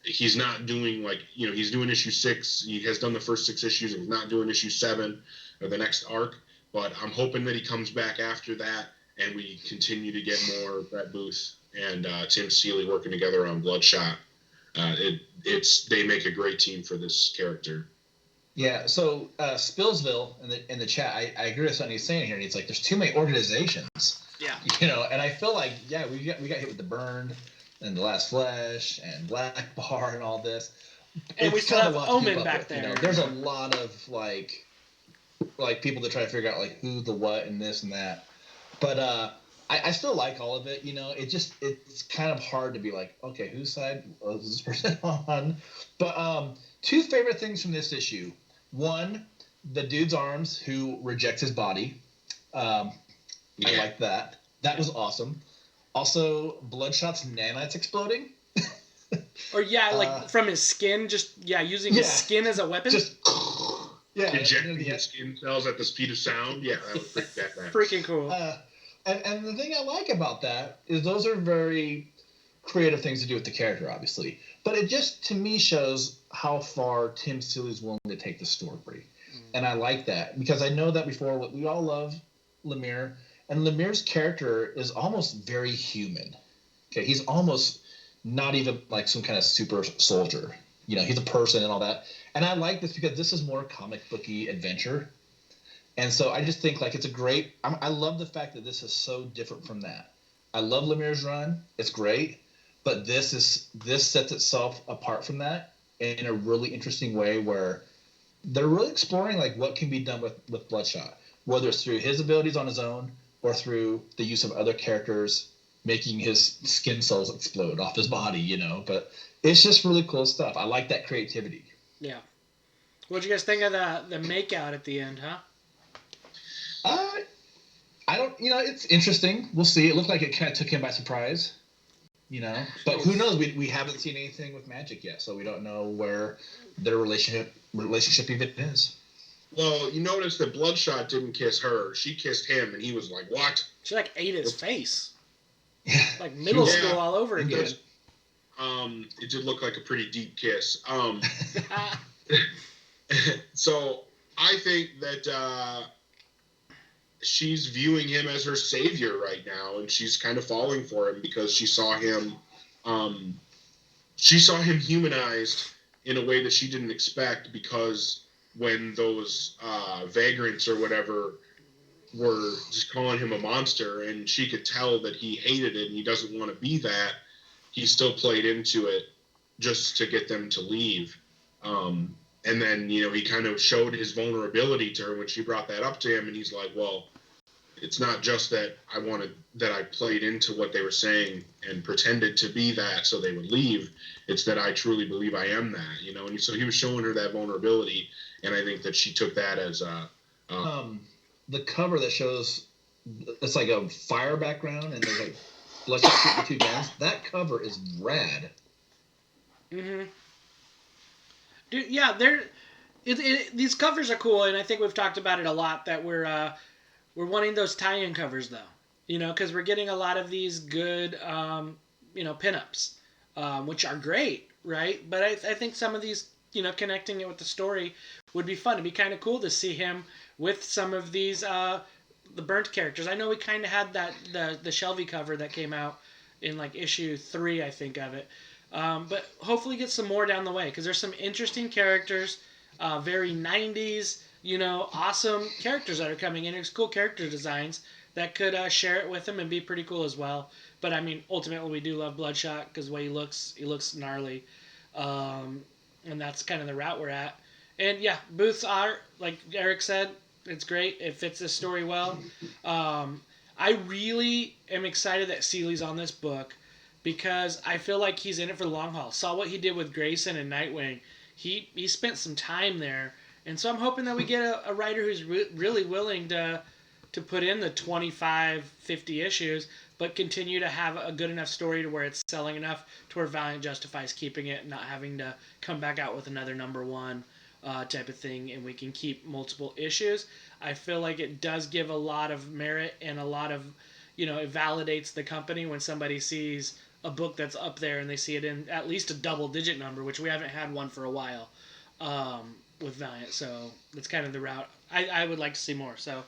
Speaker 2: he's not doing he's doing issue 6. He has done the first 6 issues, and he's not doing issue 7 or the next arc. But I'm hoping that he comes back after that, and we continue to get more Brett Booth and Tim Seeley working together on Bloodshot. They make a great team for this character.
Speaker 3: Yeah, so Spillsville in the chat, I agree with something he's saying here. And he's like, there's too many organizations.
Speaker 1: Yeah.
Speaker 3: And I feel like, yeah, we got hit with the Burned and the Last Flesh and Black Bar and all this.
Speaker 1: And we still have Omen back there.
Speaker 3: There's a lot of like people that try to figure out like who, the what, and this and that. But I still like all of it. It's kind of hard to be like, okay, whose side was this person on? But two favorite things from this issue. One, the dude's arms who rejects his body. I like that. That was awesome. Also, Bloodshot's nanites exploding.
Speaker 1: Or from his skin, using his skin as a weapon.
Speaker 2: Injecting his skin cells at the speed of sound. Yeah, that was pretty bad.
Speaker 1: Freaking cool.
Speaker 3: And the thing I like about that is those are very creative things to do with the character, obviously. But it just, to me, shows how far Tim Seeley's willing to take the story. And I like that because I know that before we all love Lemire, and Lemire's character is almost very human. Okay, he's almost not even like some kind of super soldier. He's a person and all that. And I like this because this is more comic booky adventure. And so I just think it's a great. I love the fact that this is so different from that. I love Lemire's run; it's great, but this sets itself apart from that in a really interesting way, where they're really exploring what can be done with Bloodshot, whether it's through his abilities on his own or through the use of other characters making his skin cells explode off his body. But it's just really cool stuff. I like that creativity.
Speaker 1: Yeah. What'd you guys think of the makeout at the end, huh?
Speaker 3: I don't, it's interesting. We'll see. It looked like it kind of took him by surprise, but who knows? We haven't seen anything with Magic yet, so we don't know where their relationship even is.
Speaker 2: Well, you notice that Bloodshot didn't kiss her. She kissed him, and he was like, what?
Speaker 1: She ate his face.
Speaker 3: Yeah.
Speaker 1: Like middle school all over again.
Speaker 2: It did look like a pretty deep kiss. So I think that she's viewing him as her savior right now, and she's kind of falling for him because she saw him humanized in a way that she didn't expect, because when those vagrants or whatever were just calling him a monster, and she could tell that he hated it and he doesn't want to be that, he still played into it just to get them to leave. And then, he kind of showed his vulnerability to her when she brought that up to him, and he's like, well, it's not just that I played into what they were saying and pretended to be that so they would leave. It's that I truly believe I am that, and so he was showing her that vulnerability, and I think that she took that as
Speaker 3: the cover that shows it's like a fire background and there's Bloodshot shooting two guns. That cover is rad.
Speaker 1: Mm-hmm. Dude, yeah, these covers are cool, and I think we've talked about it a lot, that we're wanting those tie-in covers, though. Because we're getting a lot of these good, pinups, which are great, right? But I think some of these, connecting it with the story would be fun. It'd be kind of cool to see him with some of these, the burnt characters. I know we kind of had the Shelby cover that came out in issue 3, I think, of it. But hopefully get some more down the way, because there's some interesting characters, very 90s, awesome characters that are coming in. There's cool character designs that could share it with them and be pretty cool as well. But I mean, ultimately, we do love Bloodshot because the way he looks gnarly, and that's kind of the route we're at. And yeah, Booth's art, like Eric said, it's great. It fits the story well. I really am excited that Seeley's on this book, because I feel like he's in it for the long haul. Saw what he did with Grayson and Nightwing. He spent some time there. And so I'm hoping that we get a writer who's really willing to put in the 25, 50 issues, but continue to have a good enough story to where it's selling enough to where Valiant justifies keeping it and not having to come back out with another #1 type of thing, and we can keep multiple issues. I feel like it does give a lot of merit and a lot of, it validates the company when somebody sees a book that's up there and they see it in at least a double-digit number, which we haven't had one for a while with Valiant. So that's kind of the route I would like to see more. So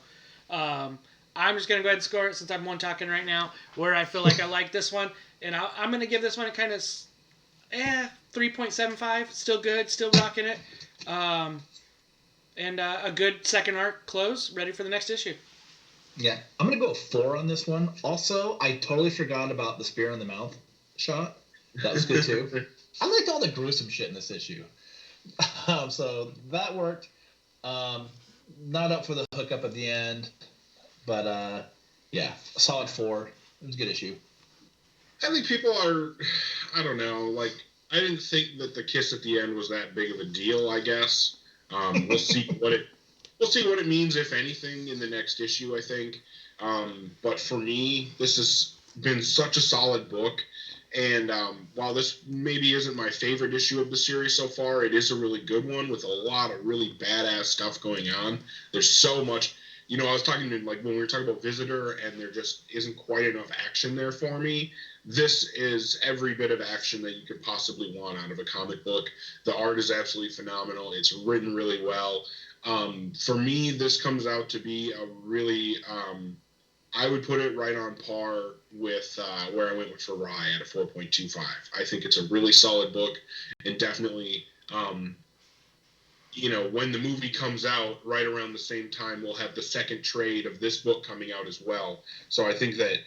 Speaker 1: I'm just going to go ahead and score it, since I'm one talking right now, where I feel like I like this one. And I'm going to give this one a kind of 3.75. Still good. Still rocking it. And a good second arc close, ready for the next issue.
Speaker 3: Yeah, I'm going to go 4 on this one. Also, I totally forgot about the spear in the mouth shot. That was good, too. I liked all the gruesome shit in this issue. So that worked. Not up for the hookup at the end. But, Yeah, a solid 4. It was a good issue.
Speaker 2: I think people are, I don't know, like, I didn't think that the kiss at the end was that big of a deal, I guess. We'll see what it means, if anything, in the next issue, I think. But for me, this has been such a solid book. And while this maybe isn't my favorite issue of the series so far, it is a really good one with a lot of really badass stuff going on. There's so much. I was talking to, like, when we were talking about Visitor, and there just isn't quite enough action there for me. This is every bit of action that you could possibly want out of a comic book. The art is absolutely phenomenal. It's written really well. For me, this comes out to be a really, I would put it right on par with where I went with Farai at a 4.25. I think it's a really solid book, and definitely, when the movie comes out right around the same time, we'll have the second trade of this book coming out as well. So I think that,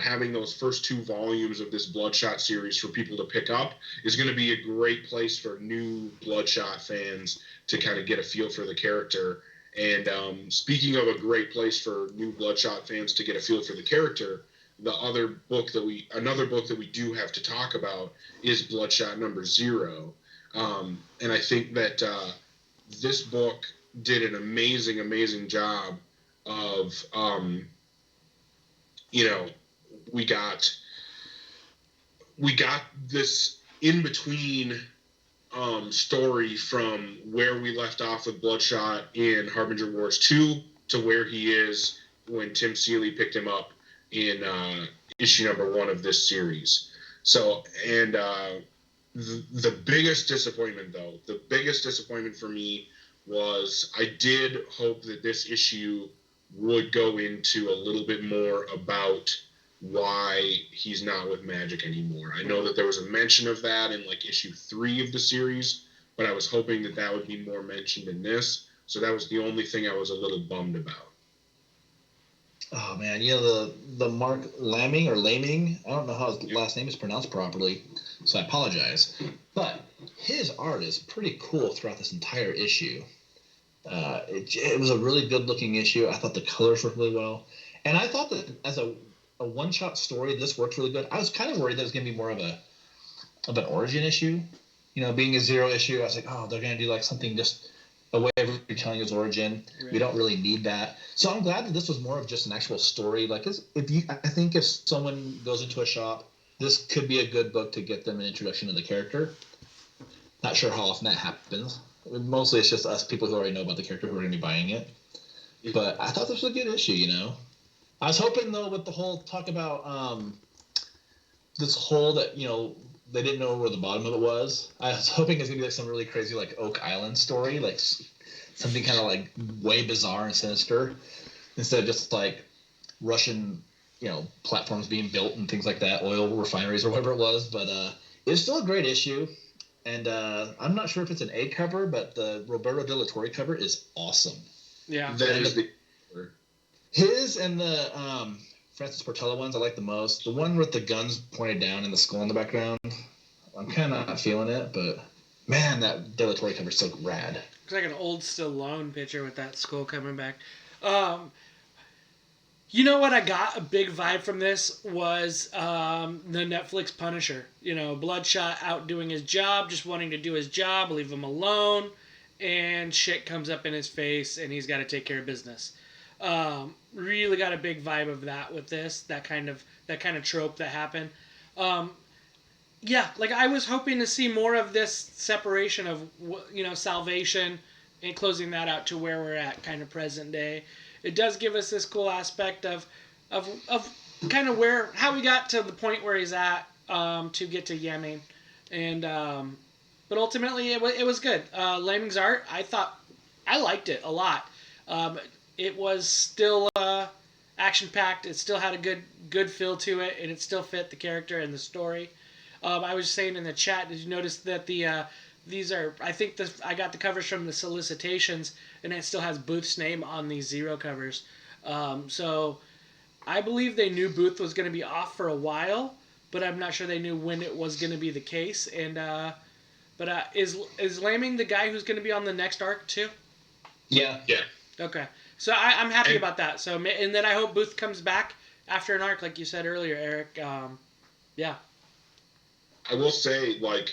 Speaker 2: having those first 2 volumes of this Bloodshot series for people to pick up is going to be a great place for new Bloodshot fans to kind of get a feel for the character. And speaking of a great place for new Bloodshot fans to get a feel for the character, another book that we do have to talk about is Bloodshot number 0. And I think that this book did an amazing, amazing job of, we got this in between story from where we left off with Bloodshot in Harbinger Wars 2 to where he is when Tim Seeley picked him up in issue number 1 of this series. So, and the biggest disappointment for me was I did hope that this issue would go into a little bit more about why he's not with Magic anymore. I know that there was a mention of that in like issue 3 of the series, but I was hoping that would be more mentioned in this. So that was the only thing I was a little bummed about.
Speaker 3: Oh man, the Mark Laming or Laming, I don't know how his last name is pronounced properly, so I apologize. But his art is pretty cool throughout this entire issue. It was a really good looking issue. I thought the colors worked really well, and I thought that as a one-shot story, this worked really good. I was kind of worried that it was going to be more of an origin issue. Being a 0 issue, I was like, oh, they're going to do like something just a way of retelling his origin. Right. We don't really need that. So I'm glad that this was more of just an actual story. Like, I think if someone goes into a shop, this could be a good book to get them an introduction to the character. Not sure how often that happens. Mostly it's just us people who already know about the character who are going to be buying it. But I thought this was a good issue, I was hoping, though, with the whole talk about this hole that, they didn't know where the bottom of it was. I was hoping it's going to be like some really crazy, like, Oak Island story, like something kind of, like, way bizarre and sinister, instead of just, like, Russian, platforms being built and things like that, oil refineries or whatever it was. But it's still a great issue. And I'm not sure if it's an A cover, but the Roberto De La Torre cover is awesome.
Speaker 1: Yeah.
Speaker 2: That is the
Speaker 3: his and the Francis Portela ones I like the most. The one with the guns pointed down and the skull in the background, I'm kind of not feeling it, but man, that De La Torre cover is so rad.
Speaker 1: Looks like an old Stallone picture with that skull coming back. You know what I got a big vibe from this was the Netflix Punisher. Bloodshot out doing his job, just wanting to do his job, leave him alone, and shit comes up in his face, and he's got to take care of business. Really got a big vibe of that with this, that kind of trope that happened. Yeah, like I was hoping to see more of this separation of salvation and closing that out to where we're at, kind of present day. It does give us this cool aspect of kind of how we got to the point where he's at to get to Yemen, and but ultimately it was good. Laming's art, I liked it a lot. It was still action packed. It still had a good feel to it, and it still fit the character and the story. I was saying in the chat, did you notice that these are, I think I got the covers from the solicitations, and it still has Booth's name on these 0 covers. So I believe they knew Booth was going to be off for a while, but I'm not sure they knew when it was going to be the case. And but is Laming the guy who's going to be on the next arc too?
Speaker 3: Yeah.
Speaker 2: Yeah.
Speaker 1: Okay. So I'm happy about that. So, and then I hope Booth comes back after an arc, like you said earlier, Eric. Yeah.
Speaker 2: I will say, like,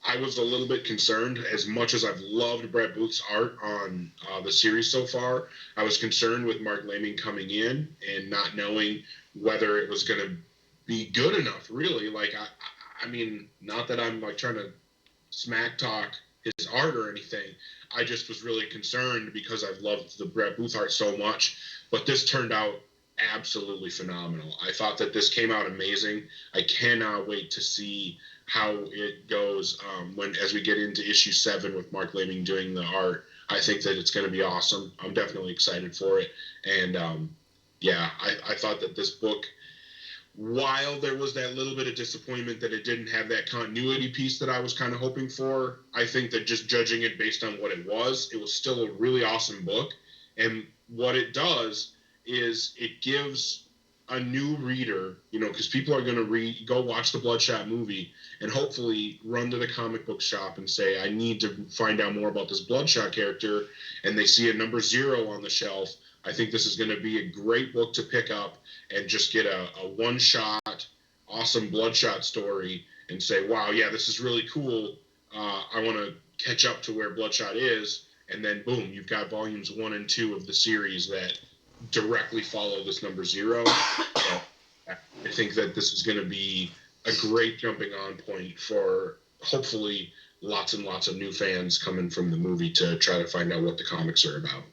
Speaker 2: I was a little bit concerned. As much as I've loved Brett Booth's art on the series so far, I was concerned with Mark Laming coming in and not knowing whether it was going to be good enough, really. Like, I mean, not that I'm, like, trying to smack talk his art or anything. I just was really concerned because I've loved the Brett Booth art so much. But this turned out absolutely phenomenal. I thought that this came out amazing. I cannot wait to see how it goes as we get into issue 7 with Mark Laming doing the art. I think that it's going to be awesome. I'm definitely excited for it. And I thought that this book, while there was that little bit of disappointment that it didn't have that continuity piece that I was kind of hoping for, I think that just judging it based on what it was still a really awesome book. And what it does is it gives a new reader, because people are going to go watch the Bloodshot movie and hopefully run to the comic book shop and say, I need to find out more about this Bloodshot character, and they see a number 0 on the shelf. I think this is going to be a great book to pick up and just get a one-shot, awesome Bloodshot story and say, wow, yeah, this is really cool. I want to catch up to where Bloodshot is. And then, boom, you've got volumes 1 and 2 of the series that directly follow this number 0. So I think that this is going to be a great jumping on point for hopefully lots and lots of new fans coming from the movie to try to find out what the comics are about.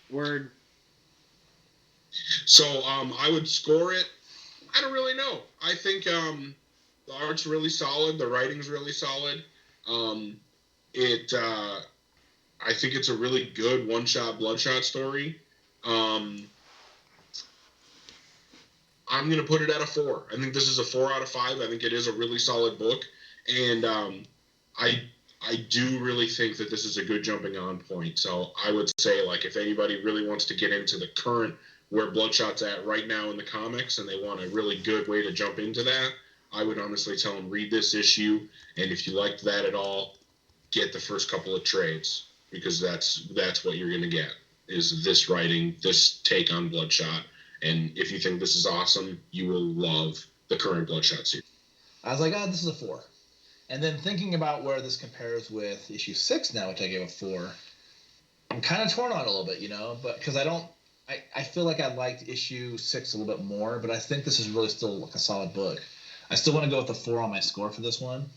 Speaker 1: Word.
Speaker 2: So I would score it. I don't really know. I think the art's really solid. The writing's really solid. I think it's a really good one-shot Bloodshot story. I'm going to put it at a 4. I think this is a 4 out of 5. I think it is a really solid book. And I do really think that this is a good jumping on point. So I would say, like, if anybody really wants to get into the current where Bloodshot's at right now in the comics and they want a really good way to jump into that, I would honestly tell them read this issue. And if you liked that at all, get the first couple of trades, because that's what you're going to get, is this writing, this take on Bloodshot. And if you think this is awesome, you will love the current Bloodshot series.
Speaker 3: I was like, this is a 4. And then thinking about where this compares with issue 6 now, which I gave a 4, I'm kind of torn on it a little bit, but because I feel like I liked issue 6 a little bit more, but I think this is really still like a solid book. I still want to go with a 4 on my score for this one.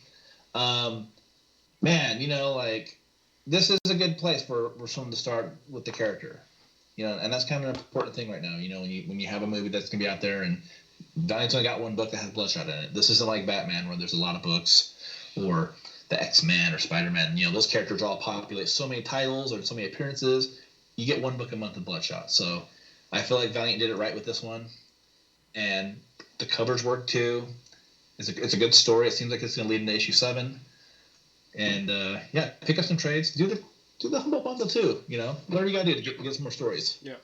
Speaker 3: This is a good place for someone to start with the character, and that's kind of an important thing right now. When you have a movie that's gonna be out there, and Valiant's only got one book that has Bloodshot in it. This isn't like Batman where there's a lot of books, or the X-Men or Spider-Man. Those characters all populate so many titles or so many appearances. You get one book a month of Bloodshot. So I feel like Valiant did it right with this one, and the covers work too. It's a good story. It seems like it's gonna lead into issue 7. And pick up some trades. Do the humble bundle too. Whatever you gotta do to get some more stories.
Speaker 1: Yeah.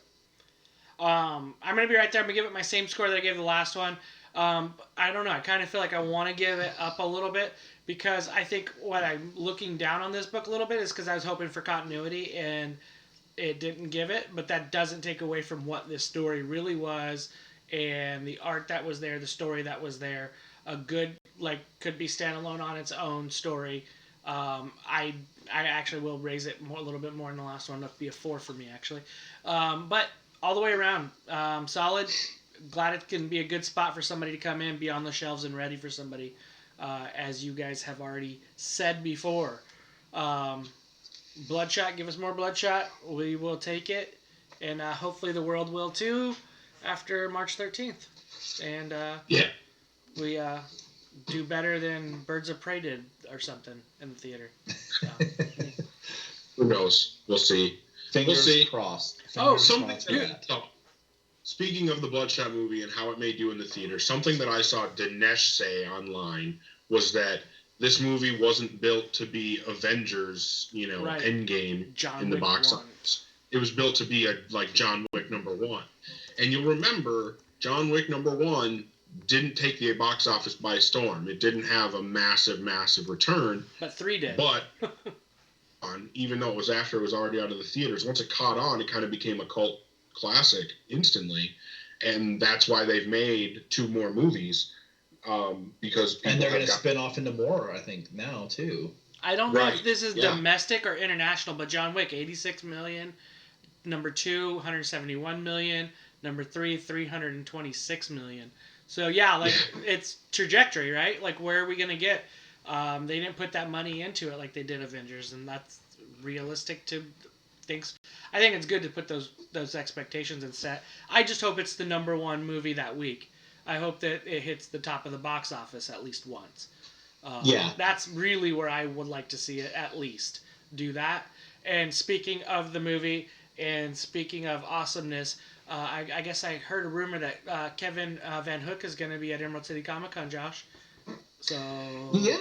Speaker 1: I'm gonna be right there. I'm gonna give it my same score that I gave the last one. I don't know. I kind of feel like I want to give it up a little bit, because I think what I'm looking down on this book a little bit is because I was hoping for continuity and it didn't give it. But that doesn't take away from what this story really was, and the art that was there, the story that was there. A good, could be standalone on its own story. I actually will raise it a little bit more in the last one. It'll be a 4 for me, actually. But all the way around, solid. Glad it can be a good spot for somebody to come in, be on the shelves and ready for somebody, as you guys have already said before. Bloodshot, give us more Bloodshot. We will take it, and hopefully the world will too after March 13th. And we do better than Birds of Prey did or something in the theater. So.
Speaker 2: Who knows? We'll see.
Speaker 3: Fingers crossed.
Speaker 2: Speaking of the Bloodshot movie and how it may do in the theater, something that I saw Dinesh say online was that this movie wasn't built to be Avengers, Endgame
Speaker 1: John
Speaker 2: in the
Speaker 1: Wick
Speaker 2: box
Speaker 1: 1.
Speaker 2: office. It was built to be like John Wick #1. And you'll remember John Wick #1 didn't take the box office by storm. It didn't have a massive, massive return.
Speaker 1: But 3 did.
Speaker 2: But even though it was after it was already out of the theaters, once it caught on, it kind of became a cult classic instantly. and that's why they've made 2 more movies. Because
Speaker 3: and they're going to spin off into more, I think, now too.
Speaker 1: I don't know if this is domestic or international, but John Wick, 86 million. Number 2, 171 million. Number 3, 326 million. So yeah, it's trajectory, right? Like, where are we going to get? They didn't put that money into it like they did Avengers, and that's realistic to things. I think it's good to put those expectations and set. I just hope it's the number 1 movie that week. I hope that it hits the top of the box office at least once. That's really where I would like to see it at least do that. And speaking of the movie and speaking of awesomeness, I guess I heard a rumor that Kevin Van Hook is going to be at Emerald City Comic Con, Josh. So
Speaker 3: yeah,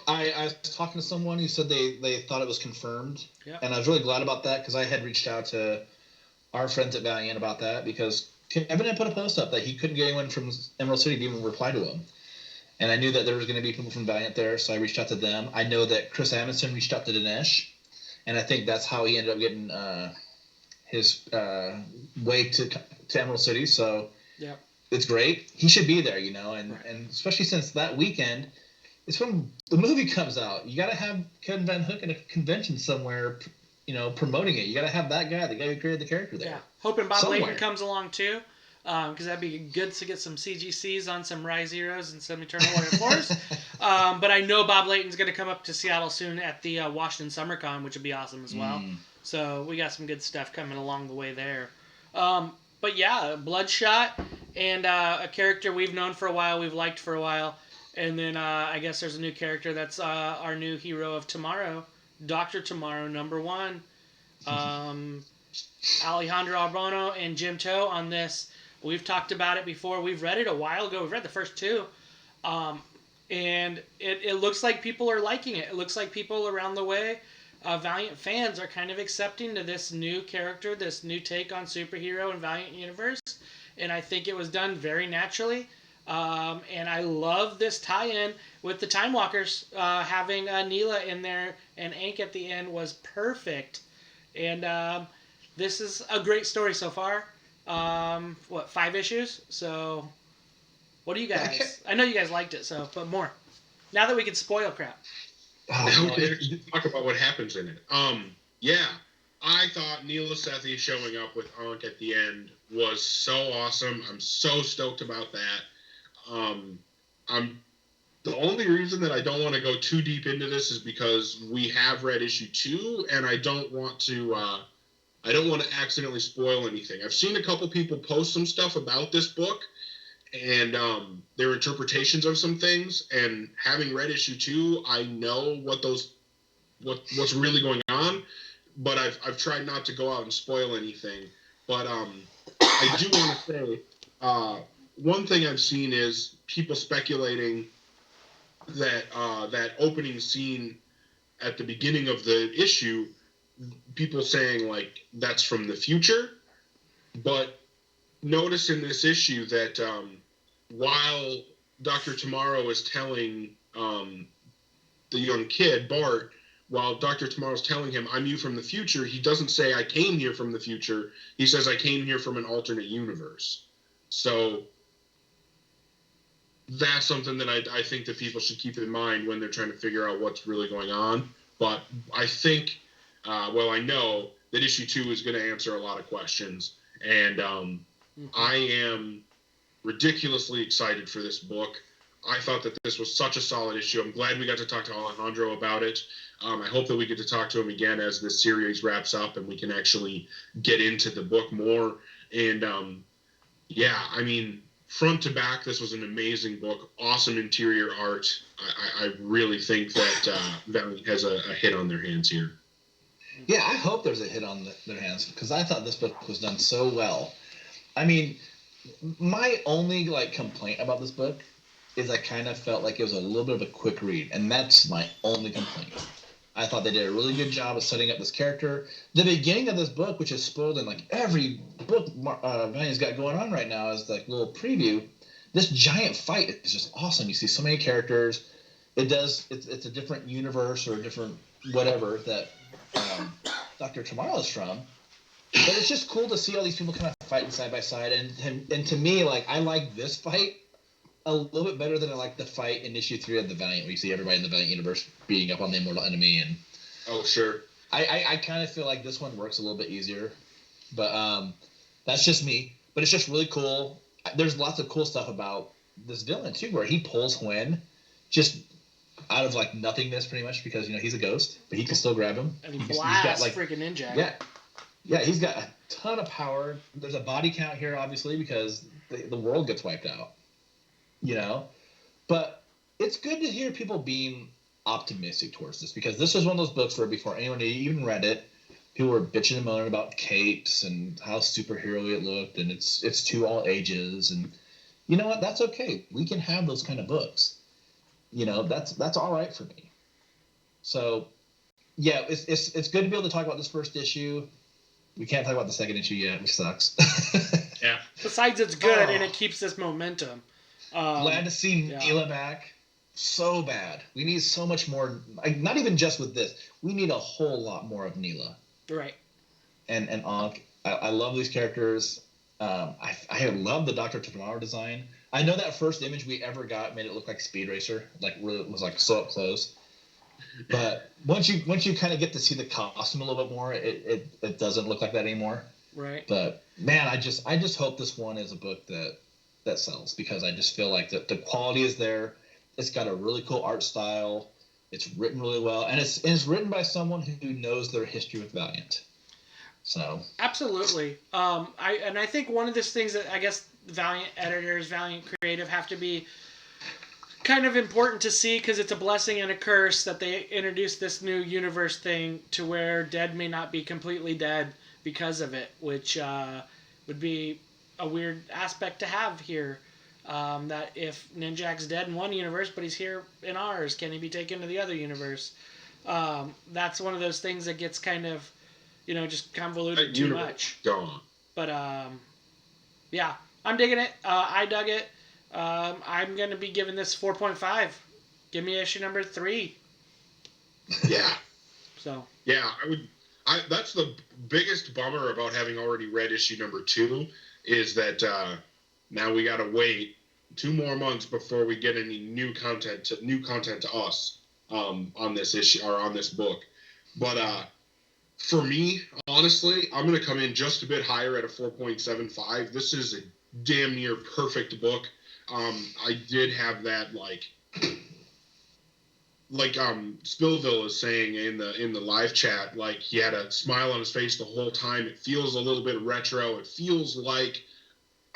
Speaker 3: I was talking to someone who said they thought it was confirmed, and I was really glad about that because I had reached out to our friends at Valiant about that because Kevin had put a post up that he couldn't get anyone from Emerald City to even reply to him. And I knew that there was going to be people from Valiant there, so I reached out to them. I know that Chris Amundsen reached out to Dinesh, and I think that's how he ended up getting his way to Emerald City. So it's great. He should be there, and especially since that weekend is when the movie comes out. You got to have Kevin Van Hook at a convention somewhere, promoting it. You got to have that guy, the guy who created the character there.
Speaker 1: Yeah, hoping Bob Layton comes along too. Because that'd be good to get some CGCs on some Rise Heroes and some Eternal Warrior 4s. But I know Bob Layton's going to come up to Seattle soon at the Washington Summer Con, which would be awesome as well. So we got some good stuff coming along the way there. But yeah, Bloodshot and a character we've known for a while, we've liked for a while. And then I guess there's a new character that's our new hero of tomorrow, Dr. Tomorrow, number 1. Alejandro Albano and Jim Toe on this. We've talked about it before. We've read it a while ago. We've read the first 2. And it looks like people are liking it. It looks like people around the way, Valiant fans, are kind of accepting to this new character, this new take on superhero and Valiant Universe. And I think it was done very naturally. And I love this tie-in with the Time Walkers. Having Neela in there and Ank at the end was perfect. And this is a great story so far. 5 issues? So, what do you guys? I know you guys liked it, but more. Now that we can spoil crap.
Speaker 2: Talk about what happens in it. I thought Neela Sethi showing up with Ankh at the end was so awesome. I'm so stoked about that. The only reason that I don't want to go too deep into this is because we have read issue 2, and I don't want to accidentally spoil anything. I've seen a couple people post some stuff about this book and their interpretations of some things. And having read issue 2, I know what's really going on. But I've tried not to go out and spoil anything. But I do want to say one thing I've seen is people speculating that that opening scene at the beginning of the issue, people saying like that's from the future, but notice in this issue that while Dr. Tomorrow is telling the young kid Bart, while Dr. Tomorrow's telling him I'm you from the future, he doesn't say I came here from the future. He says I came here from an alternate universe. So that's something that I think that people should keep in mind when they're trying to figure out what's really going on. But I think I know that issue 2 is going to answer a lot of questions, and I am ridiculously excited for this book. I thought that this was such a solid issue. I'm glad we got to talk to Alejandro about it. I hope that we get to talk to him again as this series wraps up and we can actually get into the book more. And I mean, front to back, this was an amazing book. Awesome interior art. I really think that Valiant has a hit on their hands here.
Speaker 3: Yeah, I hope there's a hit on their hands because I thought this book was done so well. I mean, my only complaint about this book is I kind of felt like it was a little bit of a quick read, and that's my only complaint. I thought they did a really good job of setting up this character. The beginning of this book, which is spoiled in every book Valiant's got going on right now, is little preview. This giant fight is just awesome. You see so many characters. It's a different universe or a different whatever that Dr. Tomorrow is from. But it's just cool to see all these people kind of fighting side by side, and to me, like, I like this fight a little bit better than I like the fight in issue 3 of the Valiant, where you see everybody in the Valiant universe beating up on the immortal enemy, and
Speaker 2: sure.
Speaker 3: I kind of feel like this one works a little bit easier, but that's just me. But it's just really cool. There's lots of cool stuff about this villain too, where he pulls Hwen just out of like nothingness, pretty much, because he's a ghost, but he can still grab him.
Speaker 1: And he blasts like freaking ninja.
Speaker 3: Yeah, he's got a ton of power. There's a body count here, obviously, because the world gets wiped out. But it's good to hear people being optimistic towards this, because this was one of those books where before anyone even read it, people were bitching and moaning about capes and how superhero-y it looked, and it's to all ages, and you know what? That's okay. We can have those kind of books. That's all right for me. So, yeah, it's good to be able to talk about this first issue. We can't talk about the second issue yet, which sucks.
Speaker 2: Yeah.
Speaker 1: Besides, it's good and it keeps this momentum.
Speaker 3: Glad to see Neela back. So bad. We need so much more. Not even just with this. We need a whole lot more of Neela.
Speaker 1: Right.
Speaker 3: And Ankh. I love these characters. I love the Dr. Tomorrow design. I know that first image we ever got made it look like Speed Racer, like really was like so up close. But once you kind of get to see the costume a little bit more, it doesn't look like that anymore.
Speaker 1: Right.
Speaker 3: But man, I just hope this one is a book that sells, because I just feel like the quality is there. It's got a really cool art style. It's written really well, and it's written by someone who knows their history with Valiant. So
Speaker 1: absolutely. I think one of those things that I guess Valiant editors, Valiant creative have to be kind of important to see, because it's a blessing and a curse that they introduced this new universe thing to where dead may not be completely dead because of it, which would be a weird aspect to have here. That if Ninjak's dead in one universe, but he's here in ours, can he be taken to the other universe? That's one of those things that gets kind of, just convoluted too much.
Speaker 2: Gone.
Speaker 1: But yeah, I'm digging it. I dug it. I'm going to be giving this 4.5. Give me issue number 3.
Speaker 2: Yeah.
Speaker 1: So.
Speaker 2: Yeah, that's the biggest bummer about having already read issue number 2, is that now we got to wait 2 more months before we get any new content to us on this issue or on this book. But for me, honestly, I'm going to come in just a bit higher at a 4.75. This is a damn near perfect book. I did have that like Spillville is saying in the live chat, like he had a smile on his face the whole time. It feels a little bit retro. It feels like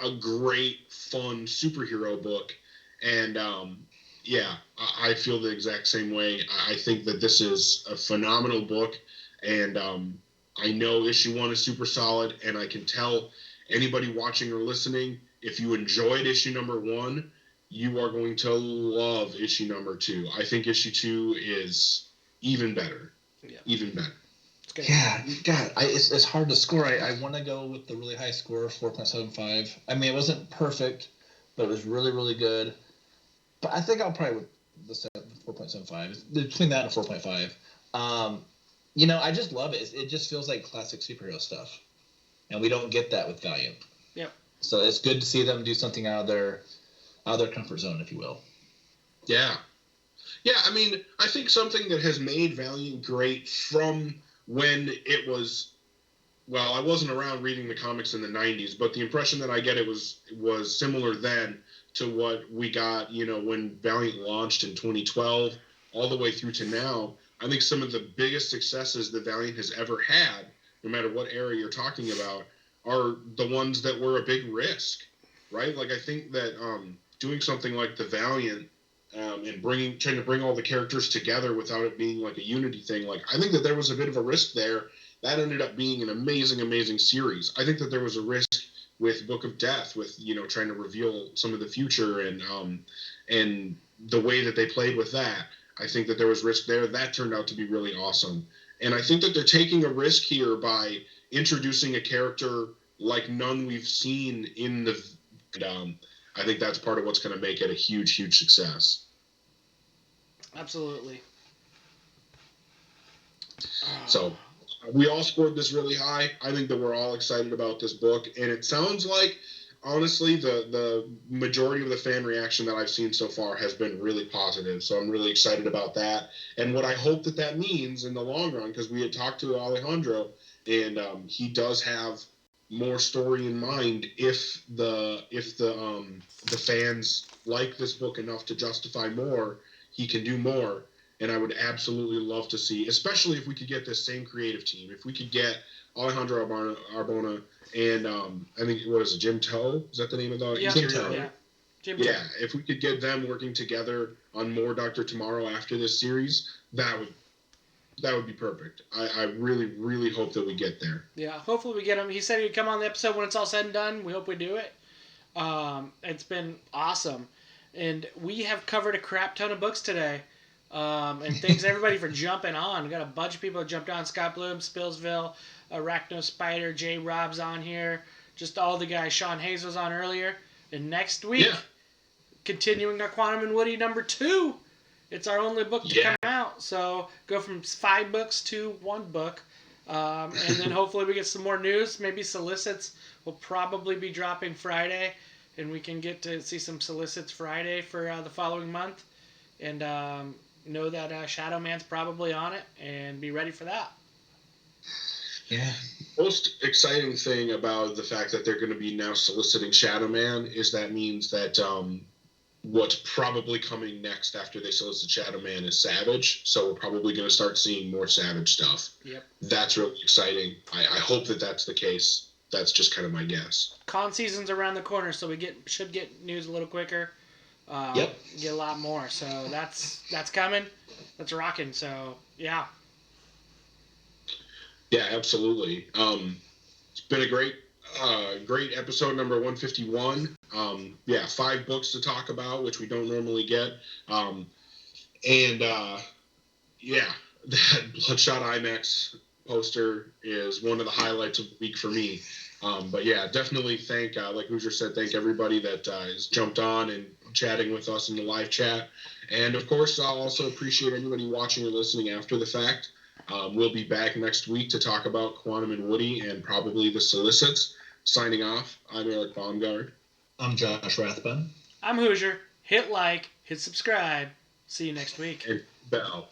Speaker 2: a great, fun superhero book. And I feel the exact same way. I think that this is a phenomenal book, and I know issue 1 is super solid, and I can tell anybody watching or listening, if you enjoyed issue number 1, you are going to love issue number 2. I think issue 2 is even better. Yeah. Even better.
Speaker 3: Yeah, God, it's hard to score. I want to go with the really high score, 4.75. I mean, it wasn't perfect, but it was really, really good. But I think I'll probably with the 4.75. Between that and 4.5. I just love it. It just feels like classic superhero stuff. And we don't get that with Valiant.
Speaker 1: Yep.
Speaker 3: So it's good to see them do something out of their comfort zone, if you will.
Speaker 2: Yeah. Yeah, I mean, I think something that has made Valiant great from when it was, well, I wasn't around reading the comics in the 90s, but the impression that I get it was similar then to what we got, when Valiant launched in 2012 all the way through to now. I think some of the biggest successes that Valiant has ever had, no matter what era you're talking about, are the ones that were a big risk, right? Like, I think that doing something like the Valiant and trying to bring all the characters together without it being like a unity thing, like, I think that there was a bit of a risk there. That ended up being an amazing, amazing series. I think that there was a risk with Book of Death, with, trying to reveal some of the future and the way that they played with that. I think that there was risk there. That turned out to be really awesome. And I think that they're taking a risk here by introducing a character like none we've seen in the. I think that's part of what's going to make it a huge, huge success.
Speaker 1: Absolutely.
Speaker 2: So, we all scored this really high. I think that we're all excited about this book, and it sounds like, honestly, the majority of the fan reaction that I've seen so far has been really positive. So I'm really excited about that. And what I hope that means in the long run, because we had talked to Alejandro, and he does have more story in mind if the fans like this book enough to justify more, he can do more. And I would absolutely love to see, especially if we could get this same creative team, if we could get Alejandro Arbona and I think, what is it, Jim Toe? Is that the name of the
Speaker 3: Jim Toe?
Speaker 1: Yeah. Jim
Speaker 2: Yeah, if we could get them working together on more Dr. Tomorrow after this series, that would be perfect. I really, really hope that we get there.
Speaker 1: Yeah, hopefully we get him. He said he'd come on the episode when it's all said and done. We hope we do it. It's been awesome. And we have covered a crap ton of books today. And thanks everybody for jumping on. We got a bunch of people that jumped on. Scott Bloom, Spillsville, Arachno Spider, Jay Rob's on here. Just all the guys. Sean Hayes was on earlier. And next week, continuing our Quantum and Woody number 2. It's our only book to come out. So go from 5 books to 1 book. And then hopefully we get some more news. Maybe solicits will probably be dropping Friday. And we can get to see some solicits Friday for the following month. And know that Shadow Man's probably on it. And be ready for that.
Speaker 3: Yeah.
Speaker 2: Most exciting thing about the fact that they're going to be now soliciting Shadow Man is that means that what's probably coming next after they solicit Shadow Man is Savage. So we're probably going to start seeing more Savage stuff.
Speaker 1: Yep.
Speaker 2: That's really exciting. I hope that that's the case. That's just kind of my guess.
Speaker 1: Con season's around the corner, so we should get news a little quicker. Get a lot more. So that's coming. That's rocking. So yeah.
Speaker 2: Yeah, absolutely. It's been a great episode, number 151. 5 books to talk about, which we don't normally get. That Bloodshot IMAX poster is one of the highlights of the week for me. Definitely thank, like Hooser said, thank everybody that has jumped on and chatting with us in the live chat. And, of course, I'll also appreciate everybody watching or listening after the fact. We'll be back next week to talk about Quantum and Woody and probably the solicits. Signing off, I'm Eric Baumgard.
Speaker 3: I'm Josh Rathbun.
Speaker 1: I'm Hoosier. Hit like, hit subscribe. See you next week.
Speaker 2: And bell.